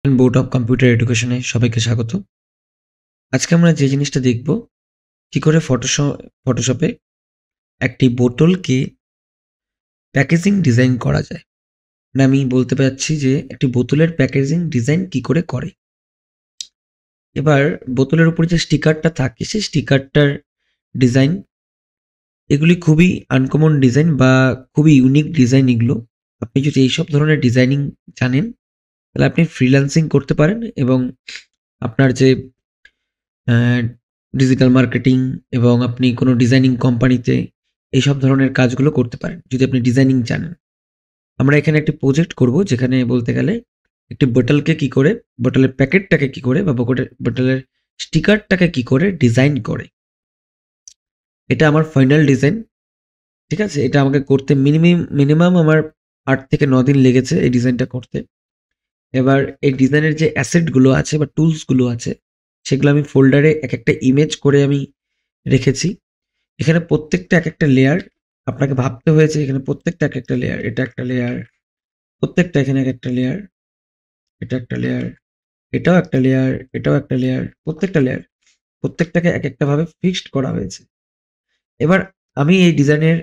Board of computer এডুকেশনে সবাইকে স্বাগত। আজকে আমরা যে জিনিসটা দেখব, কি করে ফটোশপে একটি বোতলকে প্যাকেজিং ডিজাইন করা যায়। মানে আমি বলতে পারছি যে একটি বোতলের প্যাকেজিং ডিজাইন কি করে করে। এবার বোতলের উপরে যে স্টিকারটা থাকে সেই স্টিকারটার ডিজাইন, এগুলি খুবই আনকমন ডিজাইন বা খুবই ইউনিক ডিজাইন। এগুলো আপনি যদি এইসব ধরনের ডিজাইনিং জানেন তাহলে আপনি ফ্রিল্যান্সিং করতে পারেন এবং আপনার যে ডিজিটাল মার্কেটিং এবং আপনি কোনো ডিজাইনিং কোম্পানিতে এইসব ধরনের কাজগুলো করতে পারেন যদি আপনি ডিজাইনিং জানেন। আমরা এখানে একটি প্রজেক্ট করব যেখানে বলতে গেলে একটি বোতলকে কি করে, বোতলের প্যাকেটটাকে কি করে বা বোতলের স্টিকারটাকে কি করে ডিজাইন করে। এটা আমার ফাইনাল ডিজাইন। ঠিক আছে, এটা আমাকে করতে মিনিমাম আমার 8 থেকে 9 দিন লেগেছে এই ডিজাইনটা করতে। এবার এই ডিজাইনের যে অ্যাসেটগুলো আছে বা টুলসগুলো আছে সেগুলো আমি ফোল্ডারে এক একটা ইমেজ করে আমি রেখেছি। এখানে প্রত্যেকটা এক একটা লেয়ার আপনাকে ভাবতে হয়েছে, এখানে প্রত্যেকটা এক একটা লেয়ার, এটা একটা লেয়ার, প্রত্যেকটা এখানে এক একটা লেয়ার, এটা একটা লেয়ার, এটাও একটা লেয়ার, এটাও একটা লেয়ার, প্রত্যেকটা লেয়ার, প্রত্যেকটাকে এক একটা ভাবে ফিক্সড করা হয়েছে। এবার আমি এই ডিজাইনের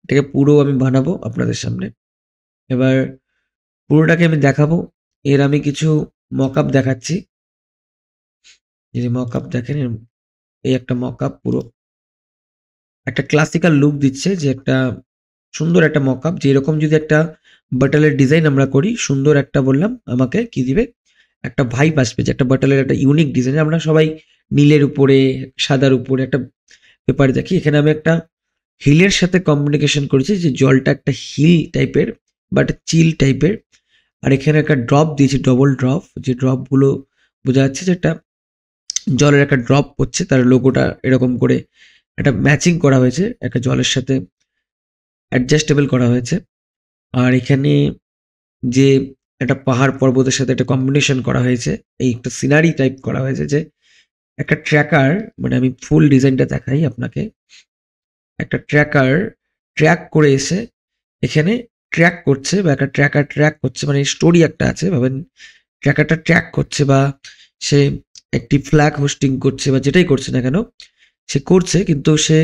এটাকে পুরো আমি বানাবো আপনাদের সামনে। এবার পুরোটাকে আমি দেখাবো। এর আমি কিছু মকআপ দেখাচ্ছি। যদি মকআপ দেখেন, এই একটা মকআপ পুরো একটা ক্লাসিক্যাল লুক দিচ্ছে, যে একটা সুন্দর একটা মকআপ, যে এরকম যদি একটা বাটলের ডিজাইন আমরা করি, সুন্দর একটা বললাম আমাকে কি দিবে, একটা ভাইব আসবে যে একটা বাটলের একটা ইউনিক ডিজাইন। আমরা সবাই নীলের উপরে সাদার উপরে একটা পেপার দেখি, এখানে আমি একটা হিলের সাথে কমিউনিকেশন করেছি, যে জলটা একটা হিল টাইপের বা একটা চিল টাইপের। আর এখানে একটা ড্রপ দিয়েছি, ডবল ড্রপ, যে ড্রপগুলো বোঝা যাচ্ছে যে একটা জলের একটা ড্রপ পড়ছে, তার লোগোটা এরকম করে একটা ম্যাচিং করা হয়েছে, একটা জলের সাথে অ্যাডজাস্টেবল করা হয়েছে। আর এখানে যে একটা পাহাড় পর্বতের সাথে একটা কম্বিনেশন করা হয়েছে, এই একটা সিনারি টাইপ করা হয়েছে, যে একটা ট্র্যাকার, মানে আমি ফুল ডিজাইনটা দেখাই আপনাকে। একটা ট্র্যাকার ট্র্যাক করে এসে এখানে ট্র্যাক করছে, বা একটা ট্র্যাকার ট্র্যাক করছে, মানে স্টোরি একটা আছে ভাবেন, ট্র্যাকারটা ট্র্যাক করছে বা সে একটি ফ্ল্যাগ হোস্টিং করছে বা যেটাই করছে না কেন সে করছে, কিন্তু সে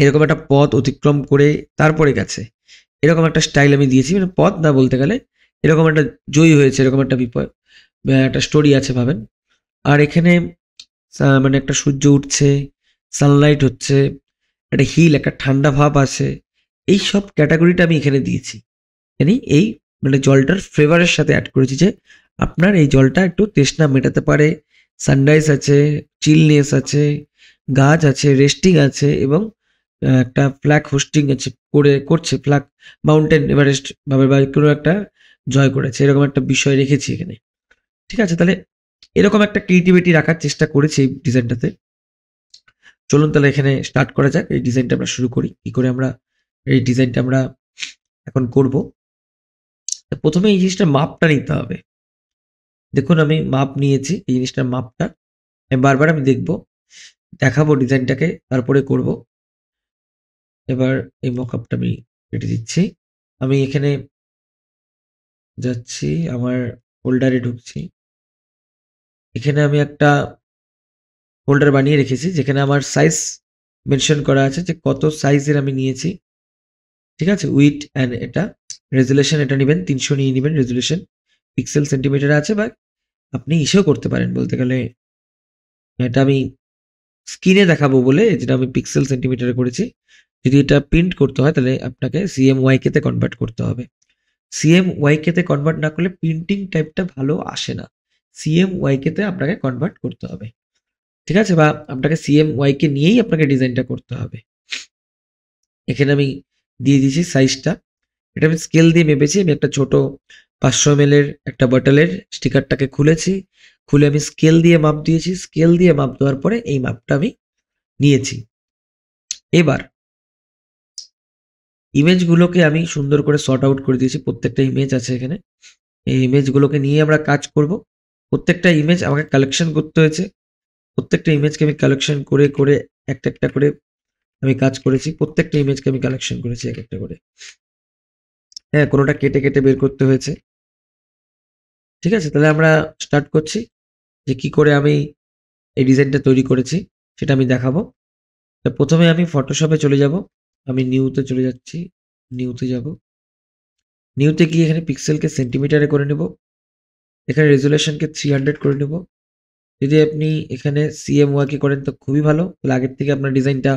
এরকম একটা পথ অতিক্রম করে তারপরে গেছে, এরকম একটা স্টাইল আমি দিয়েছি। মানে পথ না বলতে গেলে এরকম একটা জয়ী হয়েছে, এরকম একটা একটা স্টোরি আছে ভাবেন। আর এখানে মানে একটা সূর্য উঠছে, সানলাইট হচ্ছে, একটা হিল, একটা ঠান্ডা ভাব আছে, এই সব ক্যাটাগরিটা আমি এখানে দিয়েছি। এই মানে জলটার ফ্লেভারের সাথে অ্যাড করেছি, যে আপনার এই জলটা একটু তৃষ্ণা মেটাতে পারে। সানরাইজ আছে, চিলনেস আছে, গাছ আছে, রেস্টিং আছে, এবং একটা ফ্ল্যাগ হোস্টিং আছে, করছে ফ্ল্যাগ, মাউন্টেন এভারেস্ট ভাবে বা কোনো একটা জয় করেছে, এরকম একটা বিষয় রেখেছি এখানে। ঠিক আছে, তাহলে এরকম একটা ক্রিয়েটিভিটি রাখার চেষ্টা করেছি এই ডিজাইনটাতে। চলুন তাহলে এখানে স্টার্ট করা যাক, এই ডিজাইনটা আমরা শুরু করি। কি করে আমরা এই ডিজাইনটা আমরা এখন করব। প্রথমে এই জিনিসটার মাপটা নিতে হবে। দেখুন আমি মাপ নিয়েছি, এই জিনিসটার মাপটা বারবার আমি দেখাবো ডিজাইনটাকে, তারপরে করব। এবার এই মকআপটা আমি কেটে দিচ্ছি। আমি এখানে যাচ্ছি, আমার ফোল্ডারে ঢুকছি। এখানে আমি একটা ফোল্ডার বানিয়ে রেখেছি, যেখানে আমার সাইজ মেনশন করা আছে, যে কত সাইজের আমি নিয়েছি। ঠিক আছে, উইথ অ্যান্ড এটা রেজুলেশন, এটা নেবেন 300 নিয়ে নেবেন রেজুলেশন। পিক্সেল সেন্টিমিটার আছে, বা আপনি ইসেও করতে পারেন, বলতে গেলে এটা আমি স্ক্রিনে দেখাবো বলে যেটা আমি পিক্সেল সেন্টিমিটারে করেছি। যদি এটা প্রিন্ট করতে হয় তাহলে আপনাকে CMYK তে কনভার্ট করতে হবে। CMYK তে কনভার্ট না করলে প্রিন্টিং টাইপটা ভালো আসে না। CMYK তে আপনাকে কনভার্ট করতে হবে। ঠিক আছে, বা আপনাকে CMYK নিয়েই আপনাকে ডিজাইনটা করতে হবে। এখানে আমি দিয়ে দিয়েছি সাইজটা, এটা আমি স্কেল দিয়ে মেপেছি। আমি একটা ছোট 500 ml এর একটা বটলের স্টিকারটাকে খুলেছি, খুলে আমি স্কেল দিয়ে মাপ দিয়েছি। স্কেল দিয়ে মাপ দেওয়ার পরে এই মাপটা আমি নিয়েছি। এবার ইমেজগুলোকে আমি সুন্দর করে সর্ট আউট করে দিয়েছি, প্রত্যেকটা ইমেজ আছে এখানে। এই ইমেজগুলোকে নিয়ে আমরা কাজ করব। প্রত্যেকটা ইমেজ আমাকে কালেকশন করতে হয়েছে, প্রত্যেকটা ইমেজকে আমি কালেকশন করে করে একটা একটা করে আমি কাজ করেছি। প্রত্যেকটা ইমেজকে আমি কালেকশন করেছি এক একটা করে। হ্যাঁ, কোনোটা কেটে কেটে বের করতে হয়েছে। ঠিক আছে, তাহলে আমরা স্টার্ট করছি যে কি করে আমি এই ডিজাইনটা তৈরি করেছি সেটা আমি দেখাবো। তো প্রথমে আমি ফটোশপে চলে যাব, আমি নিউতে চলে যাচ্ছি, নিউতে যাব, নিউতে গিয়ে এখানে পিক্সেলকে সেন্টিমিটারে করে নেব, এখানে রেজুলেশনকে 300 করে নেব। যদি আপনি এখানে সিএমওয়াইকে করেন তো খুবই ভালো, তাহলে আগের থেকে আপনার ডিজাইনটা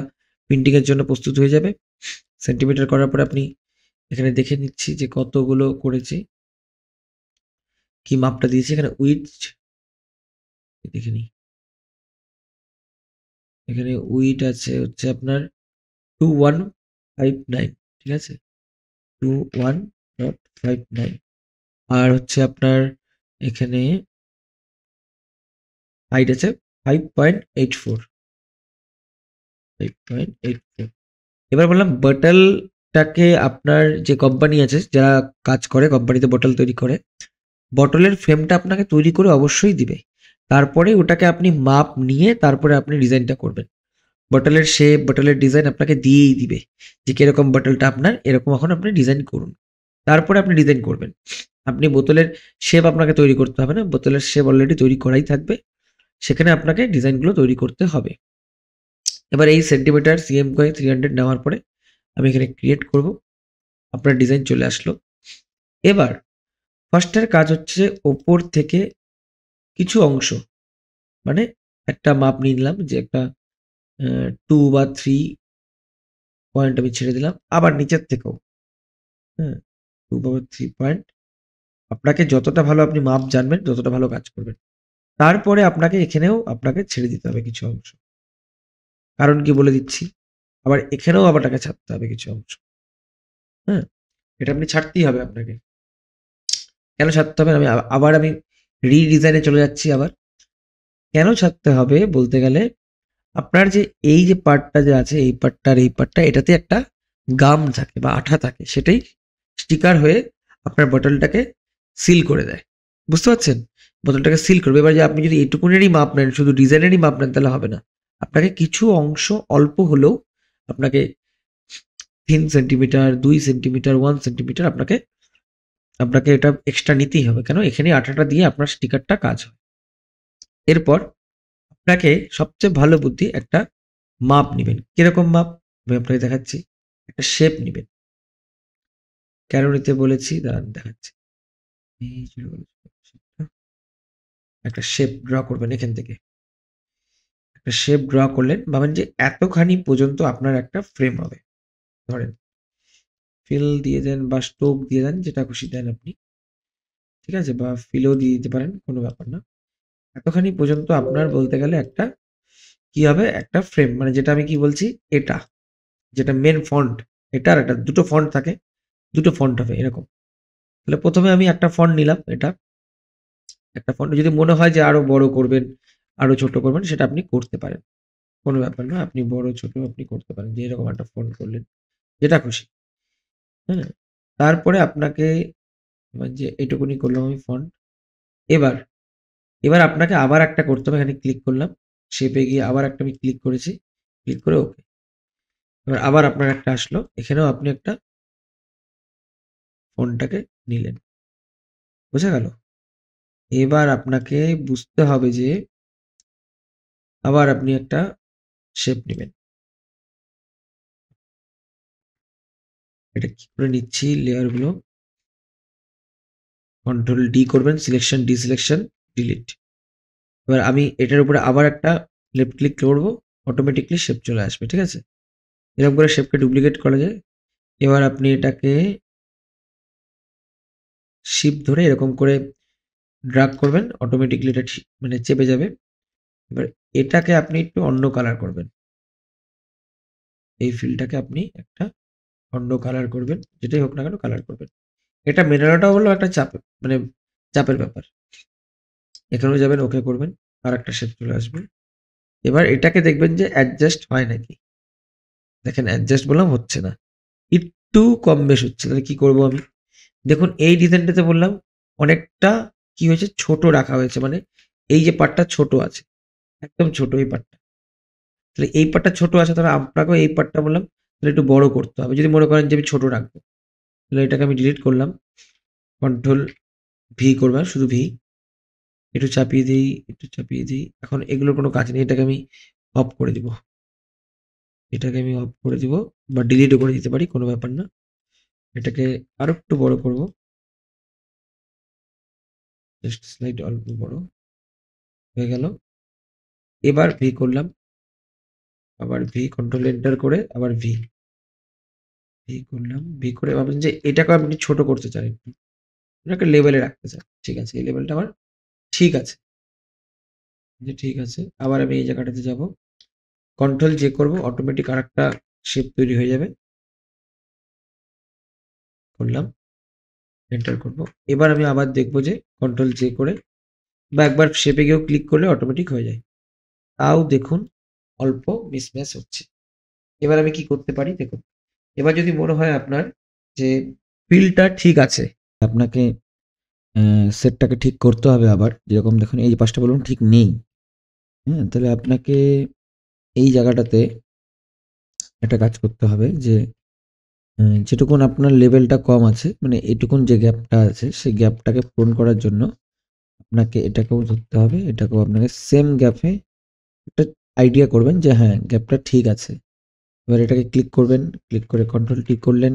প্রিন্টিংয়ের জন্য প্রস্তুত হয়ে যাবে। সেন্টিমিটার করার পরে আপনি এখানে দেখে নিচ্ছি যে কতগুলো করেছি, কি মাপটা দিয়েছি, এখানে উইডথ দেখে নিই, এখানে উইডথ আছে হচ্ছে আপনার 2159, ঠিক আছে, 21.59, আর হচ্ছে আপনার এখানে হাইট আছে 5.84, 5.84। এবার বললাম বটলটাকে আপনার যে কোম্পানি আছে যারা কাজ করে কোম্পানিতে বটল তৈরি করে, বটলের ফ্রেমটা আপনাকে তৈরি করে অবশ্যই দিবে, তারপরে ওটাকে আপনি মাপ নিয়ে তারপরে আপনি ডিজাইনটা করবেন। বটলের শেপ, বটলের ডিজাইন আপনাকে দিয়েই দিবে যে কিরকম বটলটা আপনার, এরকম এখন আপনি ডিজাইন করুন, তারপরে আপনি ডিজাইন করবেন। আপনি বোতলের শেপ আপনাকে তৈরি করতে হবে না, বোতলের শেপ অলরেডি তৈরি করাই থাকবে, সেখানে আপনাকে ডিজাইনগুলো তৈরি করতে হবে। এবার এই সেন্টিমিটার সিএম করে 300 নেওয়ার পরে আমি এখানে ক্রিয়েট করব, আপনার ডিজাইন চলে আসলো। এবার ফার্স্টের কাজ হচ্ছে ওপর থেকে কিছু অংশ, মানে একটা মাপ নিয়ে নিলাম যে একটা 2 বা 3 পয়েন্ট আমি ছেড়ে দিলাম, আবার নিচের থেকেও, হ্যাঁ, 2 বা 3 পয়েন্ট, আপনাকে যতটা ভালো আপনি মাপ জানবেন ততটা ভালো কাজ করবেন। তারপরে আপনাকে এখানেও আপনাকে ছেড়ে দিতে হবে কিছু অংশ, কারণ কি বলে দিচ্ছি, আবার এখানেও আপনাকে ছাড়তে হবে কিছু অংশ, হ্যাঁ, এটা আপনি ছাড়তেই হবে আপনাকে। কেন ছাড়তে হবে, আবার আমি রিডিজাইনে চলে যাচ্ছি। আবার কেন ছাড়তে হবে বলতে গেলে, আপনার যে এই যে পার্টটা যে আছে, এই পার্টটা আর এই পার্টটা, এটাতে একটা গাম থাকে বা আঠা থাকে, সেটাই স্টিকার হয়ে আপনার বটলটাকে সিল করে দেয়, বুঝতে পারছেন, বোতলটাকে সিল করবে। এবার যে আপনি যদি এইটুকুনেরই মাপ নেন, শুধু ডিজাইনেরই মাপ নেন, তাহলে হবে না, আপনাকে কিছু অংশ অল্প হলেও আপনাকে 3 সেন্টিমিটার, 2 সেন্টিমিটার, 1 সেন্টিমিটার আপনাকে আপনাকে এটা এক্সট্রা নিতেই হবে, কেন এখানে আঠাটা দিয়ে আপনার স্টিকারটা কাজ হয়। এরপর আপনাকে সবচেয়ে ভালো বুদ্ধি, একটা মাপ নেবেন। কিরকম মাপ আমি আপনাকে দেখাচ্ছি, একটা শেপ নেবেন। কেন নিতে বলেছি দাঁড়ান দেখাচ্ছি, এই যে একটা শেপ ড্র করবেন, এখান থেকে একটা শেপ ড্র করলেন, ভাবেন যে এতখানি পর্যন্ত আপনার একটা ফ্রেম হবে, ধরেন ফিল দিয়ে দেন বা স্ট্রোক দিয়ে দেন, যেটা খুশি দেন আপনি, ঠিক আছে, বা ফিলও দিয়ে দিতে পারেন, কোনো ব্যাপার না। এতখানি পর্যন্ত আপনার বলতে গেলে একটা কি হবে, একটা ফ্রেম, মানে যেটা আমি কি বলছি, এটা যেটা মেন ফন্ট, এটা আর এটা দুটো ফন্ট থাকে, দুটো ফন্ট হবে এরকম। তাহলে প্রথমে আমি একটা ফন্ট নিলাম, এটা একটা ফন্ট, যদি মনে হয় যে আরো বড় করবেন, আরো ছোট করবেন, সেটা আপনি করতে পারেন, কোনো ব্যাপার না, আপনি বড় ছোট আপনি করতে পারেন, যে এরকম একটা ফন্ট করলেন, যেটা খুশি, হ্যাঁ। তারপরে আপনাকে যে এইটুকুনি করলাম আমি ফন্ট। এবার এবার আপনাকে আবার একটা করতে হবে, এখানে ক্লিক করলাম, শেপে গিয়ে আবার একটা আমি ক্লিক করেছি, ক্লিক করে ওকে। এবার আবার আপনার একটা আসলো, এখানেও আপনি একটা ফন্টটাকে নিলেন, বোঝা গেল। এবার আপনাকে বুঝতে হবে যে আবার আপনি একটা শেপ নেবেন, এটা কি করে নিচ্ছি, লেয়ার গুলো কন্ট্রোল ডি করবেন, সিলেকশন ডি সিলেকশন ডিলিট। এবার আমি এটার উপরে আবার একটা লেফট ক্লিক করব, অটোমেটিকলি শেপ চলে আসবে, ঠিক আছে, এরকম করে শেপকে ডুপ্লিকেট করা যায়। এবার আপনি এটাকে শিফট ধরে এরকম করে ড্রাগ করবেন, অটোমেটিকলি এটা মানে চেপে যাবে। এবার এটাকে আপনি একটু অন্য কালার করবেন, এই ফিলটাকে আপনি একটা অন্য কালার করবেন, যেটাই হোক না কেন কালার করবেন। এটা মেনানোটাও হলো একটা চাপ, মানে চাপের ব্যাপার। এখানেও যাবেন, ওকে করবেন, আর একটা শেপ চলে আসবে। এবার এটাকে দেখবেন যে অ্যাডজাস্ট হয় নাকি, দেখেন অ্যাডজাস্ট বললাম হচ্ছে না, একটু কম বেশ হচ্ছে, তাহলে কি করব আমি, দেখুন এই ডিজাইনটাতে বললাম অনেকটা কি হয়েছে, ছোট রাখা হয়েছে, মানে এই যে পার্টটা ছোট আছে, একদম ছোট এই পার্টটা, তাহলে এই পার্টটা ছোট আছে, তাহলে আপনাকেও এই পার্টটা বললাম তাহলে একটু বড় করতে হবে, যদি মনে করেন যে আমি ছোট রাখবো, তাহলে এটাকে আমি ডিলিট করলাম, কন্ট্রোল ভি করবেন, শুধু ভি, একটু চাপিয়ে দিই, একটু চাপিয়ে দিই। এখন এগুলোর কোনো কাজ নেই। এটাকে আমি অফ করে দিব। এটাকে আমি অফ করে দিব বা ডিলিটও করে দিতে পারি, কোনো ব্যাপার না। এটাকে আরো একটু বড় করব। জাস্ট স্লাইড অল্প বড় হয়ে গেল। এবার ভি করলাম, আবার ভি, কন্ট্রোল এন্টার করে আবার ভি, ভি করলাম, ভি করে ভাবলেন যে এটাকে আপনি ছোট করতে চান একটু, একটা লেভেলে রাখতে চান। ঠিক আছে, এই লেভেলটা আমার ঠিক আছে। যে ঠিক আছে, আবার আমি এই জায়গাটাতে যাব, কন্ট্রোল জে করব, অটোমেটিক আরেকটা শেপ তৈরি হয়ে যাবে। করলাম, এন্টার করব। এবার আমি আবার দেখব যে কন্ট্রোল জে করে বা একবার শেপে গিয়েও ক্লিক করলে অটোমেটিক হয়ে যায়। তাও দেখুন অল্প মিসম্যাচ হচ্ছে। এবার আমি কি করতে পারি দেখুন। এবার যদি মনে হয় আপনার যে ফিলটা ঠিক আছে, আপনাকে সেটটাকে ঠিক করতে হবে আবার। যেরকম দেখুন এই পাশটা বলুন ঠিক নেই। হ্যাঁ? তাহলে আপনাকে এই জায়গাটাতে একটা কাজ করতে হবে যে যেটুকুন আপনার লেভেলটা কম আছে, মানে এটুকুন যে গ্যাপটা আছে সেই গ্যাপটাকে পূরণ করার জন্য আপনাকে এটাকেও ধরতে হবে, এটাকেও আপনাকে সেম গ্যাপে একটা আইডিয়া করবেন যে হ্যাঁ, গ্যাপটা ঠিক আছে। এবার এটাকে ক্লিক করবেন, ক্লিক করে কন্ট্রোল টি করলেন।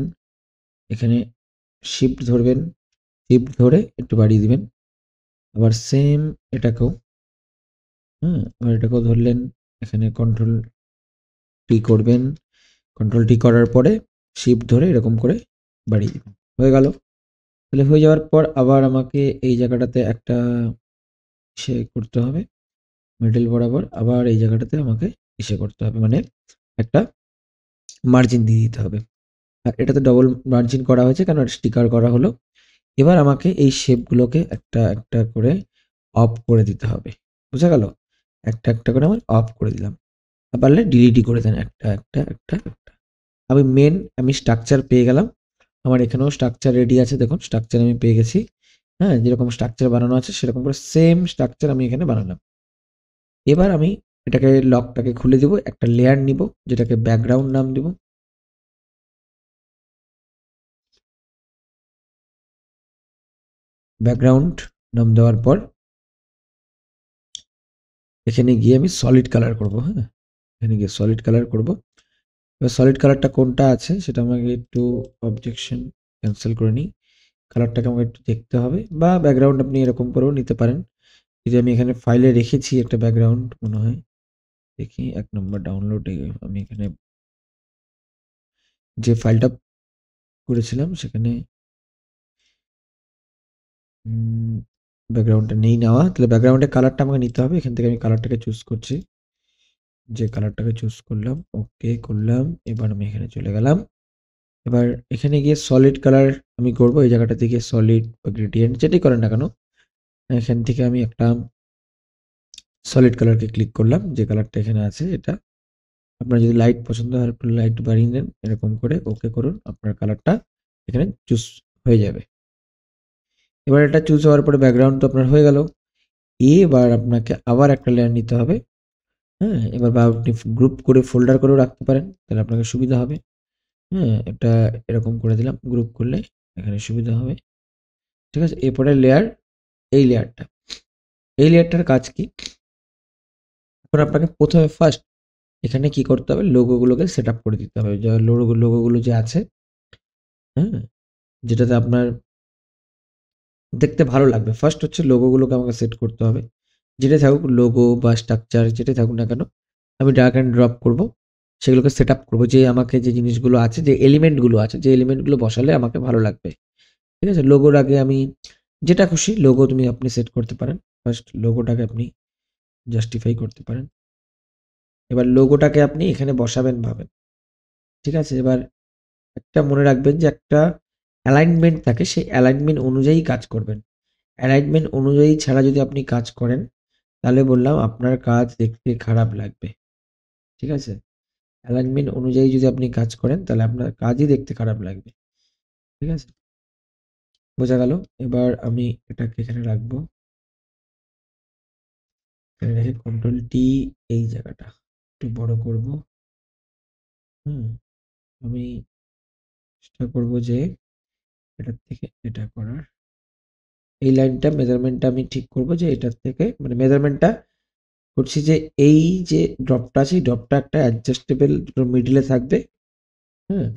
এখানে শিফট ধরবেন, শিফট ধরে একটু বাড়িয়ে দিবেন। আবার সেম এটাকেও, আবার এটাকেও ধরলেন, এখানে কন্ট্রোল টি করবেন। কন্ট্রোল টি করার পরে শিফট ধরে এরকম করে বাড়িয়ে দিবেন। হয়ে গেল। তাহলে হয়ে যাওয়ার পর আবার আমাকে এই জায়গাটাতে একটা করতে হবে, মিডল বরাবর। আবার এই জায়গাটাতে আমাকে করতে হবে, মানে একটা মার্জিন দিয়ে দিতে হবে। আর এটাতে ডবল মার্জিন করা হয়েছে কারণ স্টিকার করা হলো। এবার আমাকে এই শেপগুলোকে একটা একটা করে অফ করে দিতে হবে। বোঝা গেল? একটা একটা করে আমি অফ করে দিলাম। পারলে ডিলিটই করে দেন একটা একটা একটা একটা। আমি স্ট্রাকচার পেয়ে গেলাম। আমার এখানেও স্ট্রাকচার রেডি আছে, দেখুন স্ট্রাকচার আমি পেয়ে গেছি। হ্যাঁ, যেরকম স্ট্রাকচার বানানো আছে সেরকম করে সেম স্ট্রাকচার আমি এখানে বানালাম। এবার আমি এটাকে লকটাকে খুলে দিব, একটা লেয়ার নিব যেটাকে ব্যাকগ্রাউন্ড নাম দিব। ব্যাকগ্রাউন্ড নাম দেওয়ার পর এখানে গিয়ে আমি সলিড কালার করব। হ্যাঁ, এখানে গিয়ে সলিড কালার করব। এবার সলিড কালারটা কোনটা আছে সেটা আমাকে একটু অবজেকশন ক্যান্সেল করে নিই। কালারটাকে আমাকে একটু দেখতে হবে, বা ব্যাকগ্রাউন্ড আপনি এরকম করেও নিতে পারেন। যদি আমি এখানে ফাইলে রেখেছি একটা ব্যাকগ্রাউন্ড মনে হয়, দেখি ১ নম্বর ডাউনলোডে আমি এখানে যে ফাইলটা করেছিলাম সেখানে ব্যাকগ্রাউন্ডটা নেই নেওয়া। তাহলে ব্যাকগ্রাউন্ডের কালারটা আমাকে নিতে হবে। এখান থেকে আমি কালারটাকে চুজ করছি। যে কালারটাকে চুজ করলাম, ওকে করলাম। এবার আমি এখানে চলে গেলাম। এবার এখানে গিয়ে সলিড কালার আমি করব। এই জায়গাটাতে গিয়ে সলিড বা গ্রেডিয়েন্ট যেটাই করেন না কেন, এখান থেকে আমি একটা সলিড কালারকে ক্লিক করলাম। যে কালারটা এখানে আছে এটা। আপনার যদি লাইট পছন্দ হয় একটু লাইট বাড়িয়ে নেন, এরকম করে ওকে করুন। আপনার কালারটা এখানে চুজ হয়ে যাবে। এবার এটা চুজ হওয়ার পরে ব্যাকগ্রাউন্ড তো আপনার হয়ে গেল। এবার আপনাকে আবার একটা লেয়ার নিতে হবে। হ্যাঁ, এবার বা আপনি গ্রুপ করে ফোল্ডার করেও রাখতে পারেন, তাহলে আপনাকে সুবিধা হবে। হ্যাঁ, একটা এরকম করে দিলাম, গ্রুপ করলে এখানে সুবিধা হবে। ঠিক আছে, এরপরে লেয়ার, এই লেয়ারটা, এই লেয়ারটার কাজ কি? এখন আপনাকে প্রথমে ফার্স্ট এখানে কি করতে হবে, লোগোগুলোকে সেট আপ করে দিতে হবে। যা লোগোগুলো যে আছে, হ্যাঁ, যেটাতে আপনার দেখতে ভালো লাগবে। ফার্স্ট হচ্ছে লোগোগুলোকে আমাকে সেট করতে হবে। যেটাই থাকুক লোগো বা স্ট্রাকচার যেটাই থাকুক না কেন, আমি ড্র্যাগ অ্যান্ড ড্রপ করব। সেগুলোকে সেট আপ করব, যে আমাকে যে জিনিসগুলো আছে, যে এলিমেন্টগুলো আছে, যে এলিমেন্টগুলো বসালে আমাকে ভালো লাগবে। ঠিক আছে? লোগোর আগে আমি যেটা খুশি লোগো আপনি সেট করতে পারেন। ফার্স্ট লোগোটাকে আপনি জাস্টিফাই করতে পারেন। এবার লোগোটাকে আপনি এখানে বসাবেন ভাবেন। ঠিক আছে? এবার একটা মনে রাখবেন যে একটা অ্যালাইনমেন্ট থাকে, সেই অ্যালাইনমেন্ট অনুযায়ী কাজ করবেন। অ্যালাইনমেন্ট অনুযায়ী ছাড়া যদি আপনি কাজ করেন, তাহলে বললাম আপনার কাজ দেখতে খারাপ লাগবে। ঠিক আছে? অ্যালাইনমেন্ট অনুযায়ী যদি আপনি কাজ করেন, তাহলে আপনার কাজই দেখতে খারাপ লাগবে। ঠিক আছে? বোঝা গেল? এবার আমি এটাকে এখানে রাখবো। এখানে রেখে কন্ট্রোল টি, এই জায়গাটা একটু বড় করব। হুম? আমি চেষ্টা করব যে এটার থেকে এটা করার। এই লাইনটা মেজারমেন্টটা আমি ঠিক করব যে এটার থেকে মানে মেজারমেন্টটা করছি যে এই যে ড্রপটা আছে এই ড্রপটা একটা অ্যাডজাস্টেবল মিডিলে থাকবে। হ্যাঁ,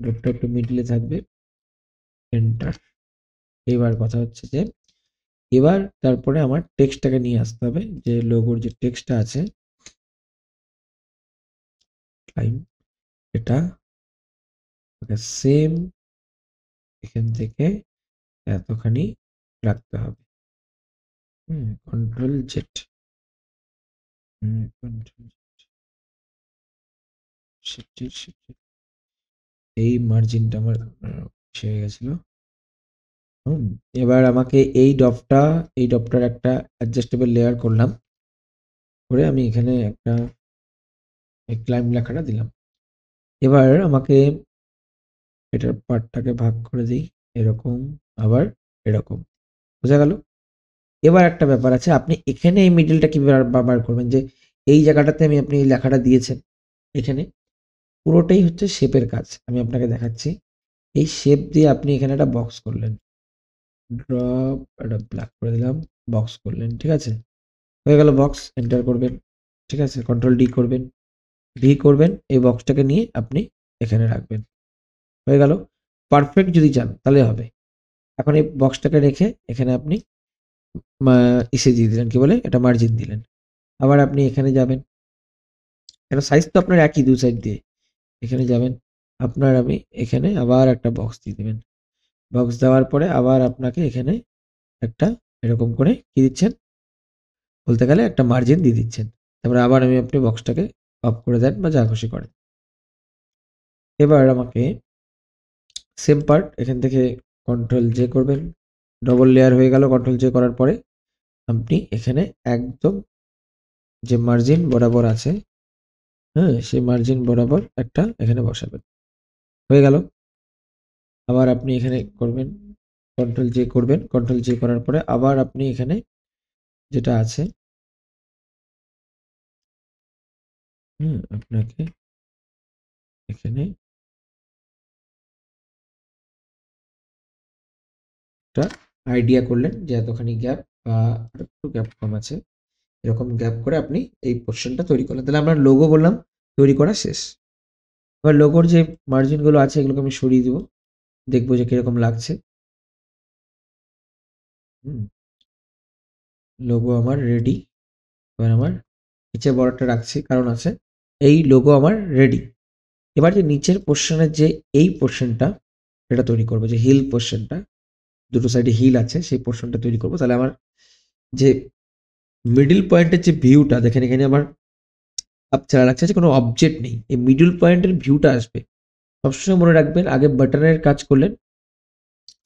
ড্রপটা একটু মিডিলে থাকবে। এন্টার। এবার কথা হচ্ছে যে এবার তারপরে আমার টেক্সটটাকে নিয়ে আসতে হবে, যে লোগোর যে টেক্সটটা আছে লাইন, এটা সেম এখান থেকে এতখানি রাখতে হবে। কন্ট্রোল জেড, কন্ট্রোল শিফট, এই মার্জিনটা আমার ছেড়ে গেছিল। এবার আমাকে এই ডপটার একটা অ্যাডজাস্টেবল লেয়ার করলাম, করে আমি এখানে একটা ক্লাইম লেখাটা দিলাম। এবার আমাকে এটার পার্টটাকে ভাগ করে দিই, এরকম আবার এরকম, বোঝা গেল? এবার একটা ব্যাপার আছে, আপনি এখানে এই মিডলটা কিভাবে বার করবেন, যে এই জায়গাটাতে আপনি এই লেখাটা দিয়েছেন, এখানে পুরোটাই হচ্ছে শেপের কাজ। আমি আপনাকে দেখাচ্ছি। এই শেপ দিয়ে আপনি এখানে একটা বক্স করলেন, ড্রপ একটা ব্ল্যাক করে দিলাম, বক্স করলেন, ঠিক আছে? হয়ে গেল বক্স, এন্টার করবেন, ঠিক আছে? কন্ট্রোল ডি করবেন, ভি করবেন, এই বক্সটাকে নিয়ে আপনি এখানে রাখবেন, হয়ে গেল। পারফেক্ট যদি চান তাহলে হবে। এখন এই বক্সটাকে রেখে এখানে আপনি ইসে দিয়ে দিলেন, কি বলে এটা, মার্জিন দিলেন। আবার আপনি এখানে যাবেন, কেন সাইজ তো আপনার একই দু সাইড দিয়ে, এখানে যাবেন, আপনার আমি এখানে আবার একটা বক্স দিয়ে দেবেন। বক্স দেওয়ার পরে আবার আপনাকে এখানে একটা এরকম করে কি দিচ্ছেন, বলতে গেলে একটা মার্জিন দিয়ে দিচ্ছেন। তারপরে আবার আপনি বক্সটাকে অফ করে দেন বা যা খুশি করেন। এবার আমাকে সেম পার্ট এখান থেকে কন্ট্রোল জে করবেন, ডবল লেয়ার হয়ে গেল। কন্ট্রোল জে করার পরে আপনি এখানে একদম যে মার্জিন বরাবর আছে, হ্যাঁ, সেই মার্জিন বরাবর একটা এখানে বসাবেন, হয়ে গেল। আবার আপনি এখানে করবেন, কন্ট্রোল জে করবেন, কন্ট্রোল জে করার পরে আবার আপনি এখানে যেটা আছে, আপনাকে এখানে একটা আইডিয়া করলেন যে এতখানি গ্যাপ বা একটু গ্যাপ কম আছে, এরকম গ্যাপ করে আপনি এই পোর্শনটা তৈরি করলেন। তাহলে আমরা লোগো বললাম তৈরি করা শেষ। এবার লোগোর যে মার্জিন গুলো আছে এগুলোকে আমি সরিয়ে দেবো, দেখবো যে কিরকম লাগছে। লোগো আমার রেডি। এবার আমার নিচে বড়টা রাখছি, কারণ আছে এই লোগো আমার রেডি। এবার যে নিচের পোর্শনের যে এই পোর্শনটা, এটা তৈরি করবো, যে হিল পোর্শনটা, দুটো সাইডে হিল আছে সেই পোর্শনটা তৈরি করবো। তাহলে আমার যে মিডল পয়েন্টের যে ভিউটা দেখেন, এখানে আমার আপনারা লাগছে যে কোনো অবজেক্ট নেই, এই মিডল পয়েন্টের ভিউটা আসবে। সবসময় মনে রাখবেন, আগে বাটনের কাজ করলেন,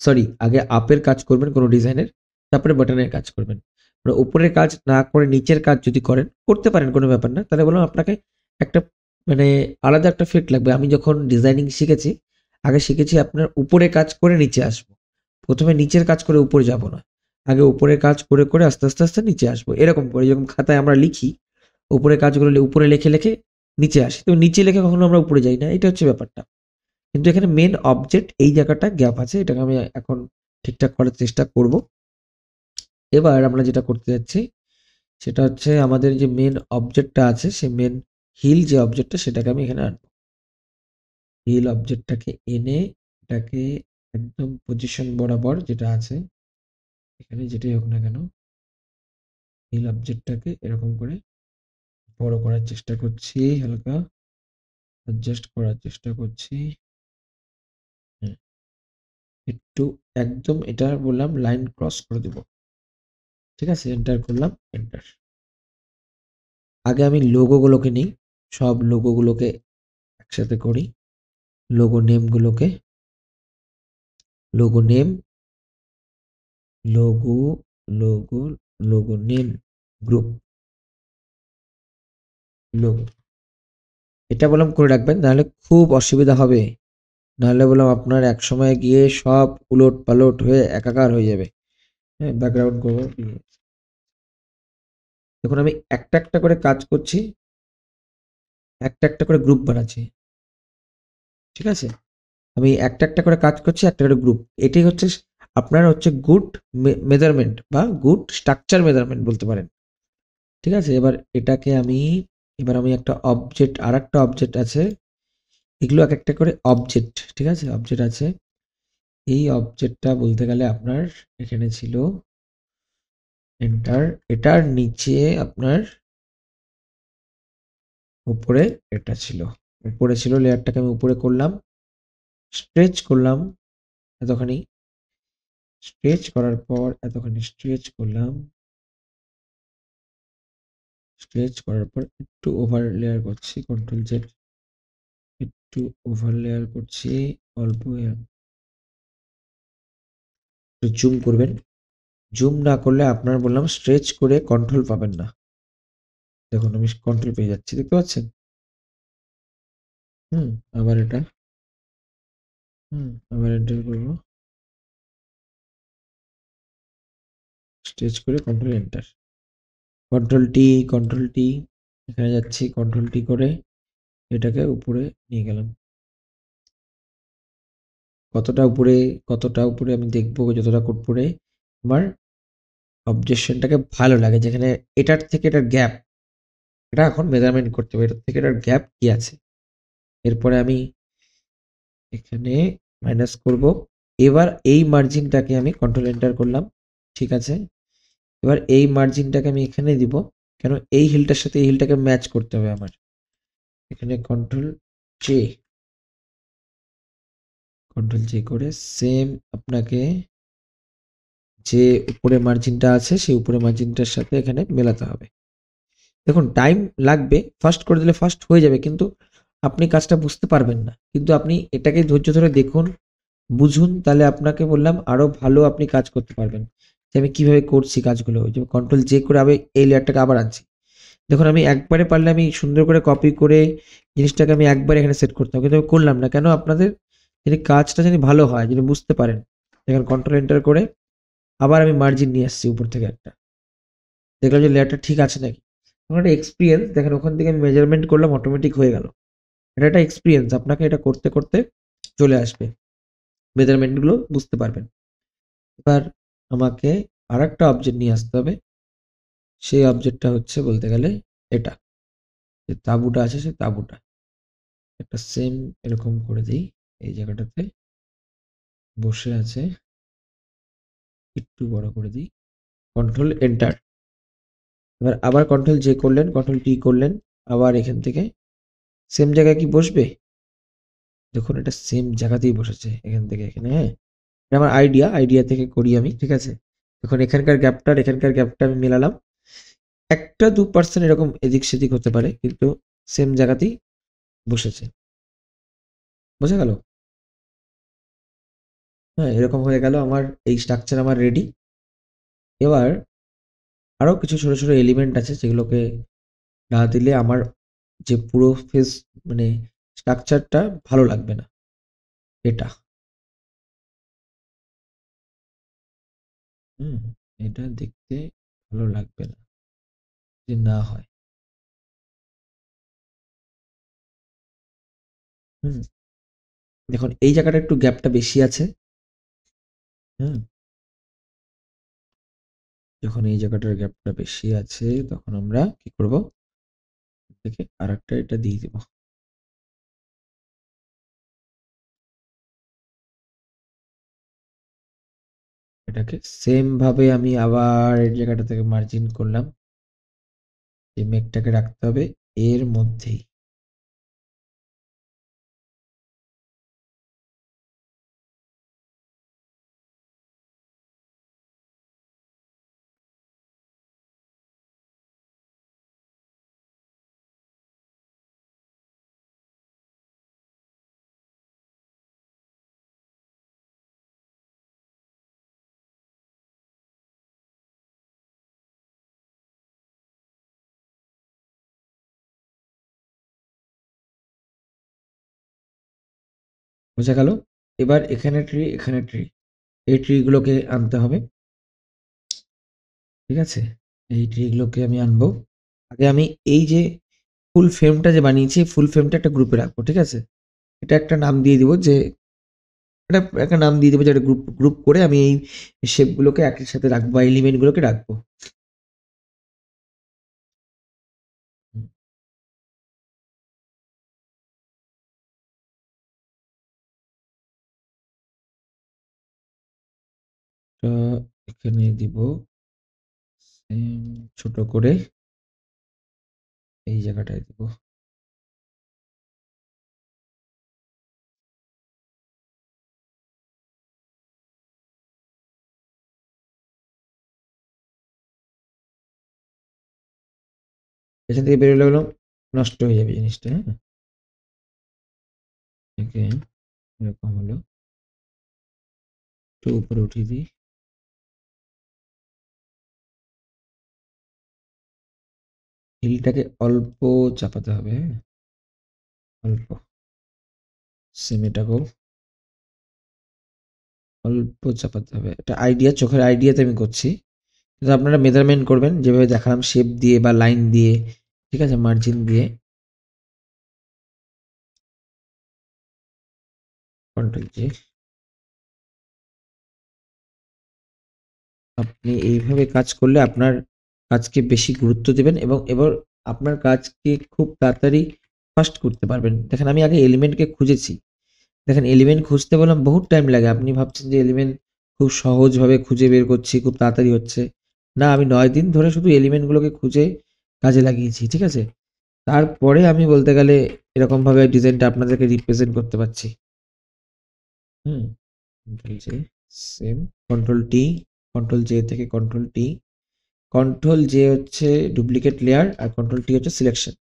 সরি আগে আপের কাজ করবেন কোনো ডিজাইনের, তারপরে বাটনের কাজ করবেন। মানে উপরের কাজ না করে নিচের কাজ যদি করেন, করতে পারেন, কোনো ব্যাপার না, তাহলে বললাম আপনাকে একটা মানে আলাদা একটা ফিট লাগবে। আমি যখন ডিজাইনিং শিখেছি, আগে শিখেছি আপনার উপরে কাজ করে নিচে আসবো, প্রথমে নিচের কাজ করে উপরে যাব না, আগে উপরের কাজ করে করে আস্তে আস্তে আস্তে নিচে আসবো, এরকম করে। যেরকম খাতায় আমরা লিখি, উপরের কাজগুলো উপরে লিখে লিখে নিচে আসি, তো নিচে লিখে কখনো আমরা উপরে যাই না, এটা হচ্ছে ব্যাপারটা। কিন্তু এখানে মেন অবজেক্ট এই জায়গাটা গ্যাপ আছে, এটাকে আমি এখন ঠিকঠাক করার চেষ্টা করব। এবার আমরা যেটা করতে যাচ্ছি সেটা হচ্ছে আমাদের যে মেন অবজেক্টটা আছে, সেই মেন হিল যে অবজেক্টটা সেটাকে আমি এখানে আনবো। হিল অবজেক্টটাকে এনে এটাকে একদম পজিশন বরাবর যেটা আছে এখানে, যেটাই হোক না কেন, হিল অবজেক্টটাকে এরকম করে বড় করার চেষ্টা করছি, হালকা অ্যাডজাস্ট করার চেষ্টা করছি। হ্যাঁ, একটু একদম এটা বললাম লাইন ক্রস করে দেব, ঠিক আছে? এন্টার করলাম, এন্টার। আগে আমি লোগোগুলোকে নিই, সব লোগোগুলোকে একসাথে করি। লোগো নেমগুলোকে, logo name, logo logo logo name group, logo, এটা বললাম করে রাখবেন, নাহলে খুব অসুবিধা হবে। নাহলে বললাম আপনার এক সময় গিয়ে সব উলট পালট হয়ে একাকার হয়ে যাবে। হ্যাঁ, ব্যাকগ্রাউন্ড করবো। দেখুন আমি একটা একটা করে কাজ করছি, একটা একটা করে গ্রুপ বানাচ্ছি, ঠিক আছে? আমি একটা একটা করে কাজ করছি, একটা করে গ্রুপ, এটাই হচ্ছে আপনার হচ্ছে গুড মেজারমেন্ট বা গুড স্ট্রাকচার মেজারমেন্ট বলতে পারেন। ঠিক আছে, এবার আমি একটা অবজেক্ট, আর একটা অবজেক্ট আছে, এগুলো এক একটা করে অবজেক্ট, ঠিক আছে, অবজেক্ট আছে। এই অবজেক্টটা বলতে গেলে আপনার এখানে ছিল এন্টার, এটার নিচে আপনার উপরে এটা ছিল, উপরে ছিল, লেয়ারটাকে আমি উপরে করলাম, স্ট্রেচ করলাম এতখানি, স্ট্রেচ করার পর এতখানি স্ট্রেচ করলাম, স্ট্রেচ করার পর একটু ওভার লেয়ার করছি, কন্ট্রোল জেড, একটু ওভার লেয়ার করছি, অল্প জুম করবেন। জুম না করলে আপনার বললাম স্ট্রেচ করে কন্ট্রোল পাবেন না। দেখুন আমি কন্ট্রোল পেয়ে যাচ্ছি, দেখতে পাচ্ছেন? আবার এটা, আবার এন্টার করবো, স্ট্রেচ করে control enter, control T, control T, এখানে যাচ্ছি, কন্ট্রোল টি করে এটাকে উপরে নিয়ে গেলাম। কতটা উপরে, কতটা উপরে আমি দেখবো, যতটা উপরে আমার অবজেকশনটাকে ভালো লাগে, যেখানে এটার থেকে এটার গ্যাপ, এটা এখন মেজারমেন্ট করতে হবে, এটার থেকে এটার গ্যাপ কি আছে। এরপরে আমি এখানে মাইনাস করব। এবার এই মার্জিনটাকে আমি কন্ট্রোল এন্টার করলাম, ঠিক আছে। এবার এই মার্জিনটাকে আমি এখানে দিব, কেন এই হিলটার সাথে এই হিলটাকে ম্যাচ করতে হবে আমার। এখানে কন্ট্রোল জে, কন্ট্রোল জে করে সেম আপনাকে যে উপরে মার্জিনটা আছে সেই উপরে মার্জিনটার সাথে এখানে মেলাতে হবে। দেখুন টাইম লাগবে, ফাস্ট করে দিলে ফাস্ট হয়ে যাবে, কিন্তু আপনি কাজটা বুঝতে পারবেন না। কিন্তু আপনি এটাকে ধৈর্য ধরে দেখুন, বুঝুন, তাহলে আপনাকে বললাম আরো ভালো আপনি কাজ করতে পারবেন। যে আমি কিভাবে করছি কাজগুলো, ওই যে কন্ট্রোল জে করে আমি এই লেয়ারটাকে আবার আনছি। দেখুন আমি একবারে পারলে আমি সুন্দর করে কপি করে জিনিসটাকে আমি একবার এখানে সেট করতাম, কিন্তু আমি করলাম না। কেন? আপনাদের যদি কাজটা যদি ভালো হয়, যদি বুঝতে পারেন, এখানে কন্ট্রোল এন্টার করে আবার আমি মার্জিন নিয়ে আসছি উপর থেকে একটা, দেখলাম যে লেয়ারটা ঠিক আছে নাকি। তখন একটা এক্সপিরিয়েন্স, দেখেন ওখান থেকে আমি মেজারমেন্ট করলাম, অটোমেটিক হয়ে গেল। এটা একটা এক্সপিরিয়েন্স, আপনাকে এটা করতে করতে চলে আসবে, মেজারমেন্টগুলো বুঝতে পারবেন। এবার আমাকে আর একটা অবজেক্ট নিয়ে আসতে হবে, সেই অবজেক্টটা হচ্ছে বলতে গেলে এটা, যে তাঁবুটা আছে সেই তাঁবুটা একটা সেম এরকম করে দিই, এই জায়গাটাতে বসে আছে, একটু বড় করে দিই, কন্ট্রোল এন্টার। এবার আবার কন্ট্রোল জে করলেন, কন্ট্রোল টি করলেন, আবার এখান থেকে সেম জায়গায় কি বসবে, দেখুন এটা সেম জায়গাতেই বসেছে, এখান থেকে এখানে। হ্যাঁ, এটা আমার আইডিয়া থেকে করি আমি, ঠিক আছে। দেখুন এখানকার গ্যাপটা আর এখানকার গ্যাপটা আমি মেলালাম, 1-2% এরকম এদিক সেদিক হতে পারে, কিন্তু সেম জায়গাতেই বসেছে, বোঝা গেল? হ্যাঁ, এরকম হয়ে গেল আমার এই স্ট্রাকচার আমার রেডি। এবার আরো কিছু ছোট ছোট এলিমেন্ট আছে যেগুলোকে না দিলে আমার যে পুরো ফেস মানে স্ট্রাকচারটা ভালো লাগবে না। এটা হুম এটা দেখতে ভালো লাগবে না যদি না হয়। হুম দেখুন এই জায়গাটা একটু গ্যাপটা বেশি আছে। হুম যখন এই জায়গাটার গ্যাপটা বেশি আছে তখন আমরা কি করব, থেকে আর একটা এটা দিয়ে দেব। এটাকে সেম ভাবে আমি আবার এই জায়গাটা থেকে মার্জিন করলাম, এই মেঘটাকে রাখতে হবে এর মধ্যেই। বোঝা গেল? এবার এখানে ট্রি, এখানে ট্রি, এই ট্রি গুলোকে আনতে হবে, ঠিক আছে। এই ট্রি গুলোকে আমি আনবো। আগে আমি এই যে ফুল ফ্রেমটা যে বানিয়েছি, ফুল ফ্রেমটা একটা গ্রুপে রাখবো, ঠিক আছে। এটা একটা নাম দিয়ে দিব যে একটা নাম দিয়ে দেবো, যেটা গ্রুপ গ্রুপ করে আমি এই শেপগুলোকে একের সাথে রাখবো বা এলিমেন্টগুলোকে রাখবো। তো এখানে দিব ছোট করে এই জায়গাটায় দিব। এখান থেকে বেরোলে হলো নষ্ট হয়ে যাবে জিনিসটা। হ্যাঁ, ওকে, এরকম হলো। একটু উপরে উঠিয়ে দিই। হিলটাকে অল্প চাপাতে হবে। হ্যাঁ, অল্প। সেম এটাকেও অল্প চাপাতে হবে। এটা আইডিয়া, চোখের আইডিয়াতে আমি করছি, কিন্তু আপনারা মেজারমেন্ট করবেন যেভাবে দেখালাম, শেপ দিয়ে বা লাইন দিয়ে, ঠিক আছে, মার্জিন দিয়ে। কন্ট্রোল জি। আপনি এইভাবে কাজ করলে আপনার কাজকে বেশি গুরুত্ব দেবেন এবং এবার আপনার কাজকে খুব তাড়াতাড়ি ফাস্ট করতে পারবেন। দেখেন আমি আগে এলিমেন্টকে খুঁজেছি। দেখেন এলিমেন্ট খুঁজতে বললাম বহুত টাইম লাগে। আপনি ভাবছেন যে এলিমেন্ট খুব সহজভাবে খুঁজে বের করছি, খুব তাড়াতাড়ি হচ্ছে। না, আমি 9 দিন ধরে শুধু এলিমেন্টগুলোকে খুঁজে কাজে লাগিয়েছি। ঠিক আছে? তারপরে আমি বলতে গেলে এরকমভাবে ডিজাইনটা আপনাদেরকে রিপ্রেজেন্ট করতে পারছি। হুম? Control J, same. Control T, control J থেকে কন্ট্রোল টি। কন্ট্রোল জে হচ্ছে ডুপ্লিকেট লেয়ার আর কন্ট্রোল টি হচ্ছে সিলেকশন।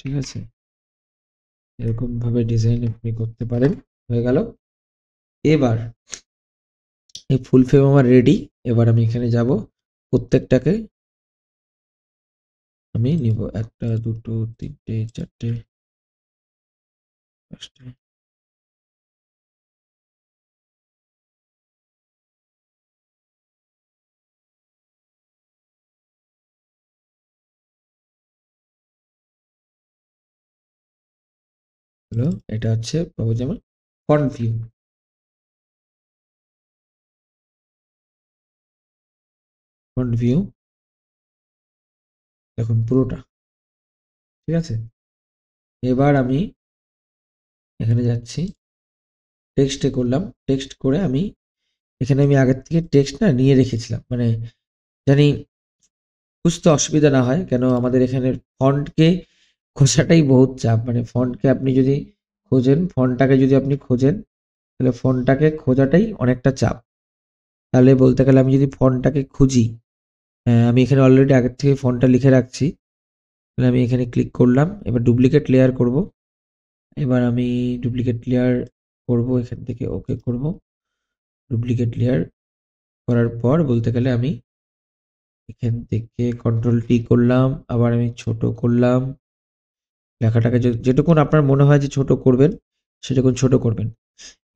ঠিক আছে? এরকম ভাবে ডিজাইন আপনি করতে পারেন। হয়ে গেল। এবার এই ফুল ফ্রেম আমার রেডি। এবার আমি এখানে যাব, প্রত্যেকটাকে আমি নিব। একটা, দুটো, তিনটে, চারটে, পাঁচটা। হলো, এটা হচ্ছে পাবো যেমন ফন্ট ভিউ। ফন্ট ভিউ দেখুন পুরোটা। ঠিক আছে? এবার আমি এখানে যাচ্ছি, টেক্সটে করলাম। টেক্সট করে আমি এখানে আমি আগের থেকে টেক্সট না নিয়ে রেখেছিলাম, মানে জানি বুঝতে অসুবিধা না হয়। কেন আমাদের এখানে ফন্টকে খোঁজাটাই বহুত চাপ। মানে ফন্টকে আপনি যদি খোঁজেন, ফন্টটাকে যদি আপনি খোঁজেন, তাহলে ফন্টটাকে খোঁজাটাই অনেকটা চাপ। তাহলে বলতে গেলে আমি যদি ফন্টটাকে খুঁজি, আমি এখানে অলরেডি আগের থেকে ফন্টটা লিখে রাখছি। তাহলে আমি এখানে ক্লিক করলাম। এবার ডুপ্লিকেট লেয়ার করব। এবার আমি ডুপ্লিকেট লেয়ার করব, এখান থেকে ওকে করব। ডুপ্লিকেট লেয়ার করার পর বলতে গেলে আমি এখান থেকে কন্ট্রোল টি করলাম, আবার আমি ছোট করলাম লেখাটাকে। যেটুকুন আপনার মনে হয় যে ছোট করবেন, সেটুকুন ছোট করবেন।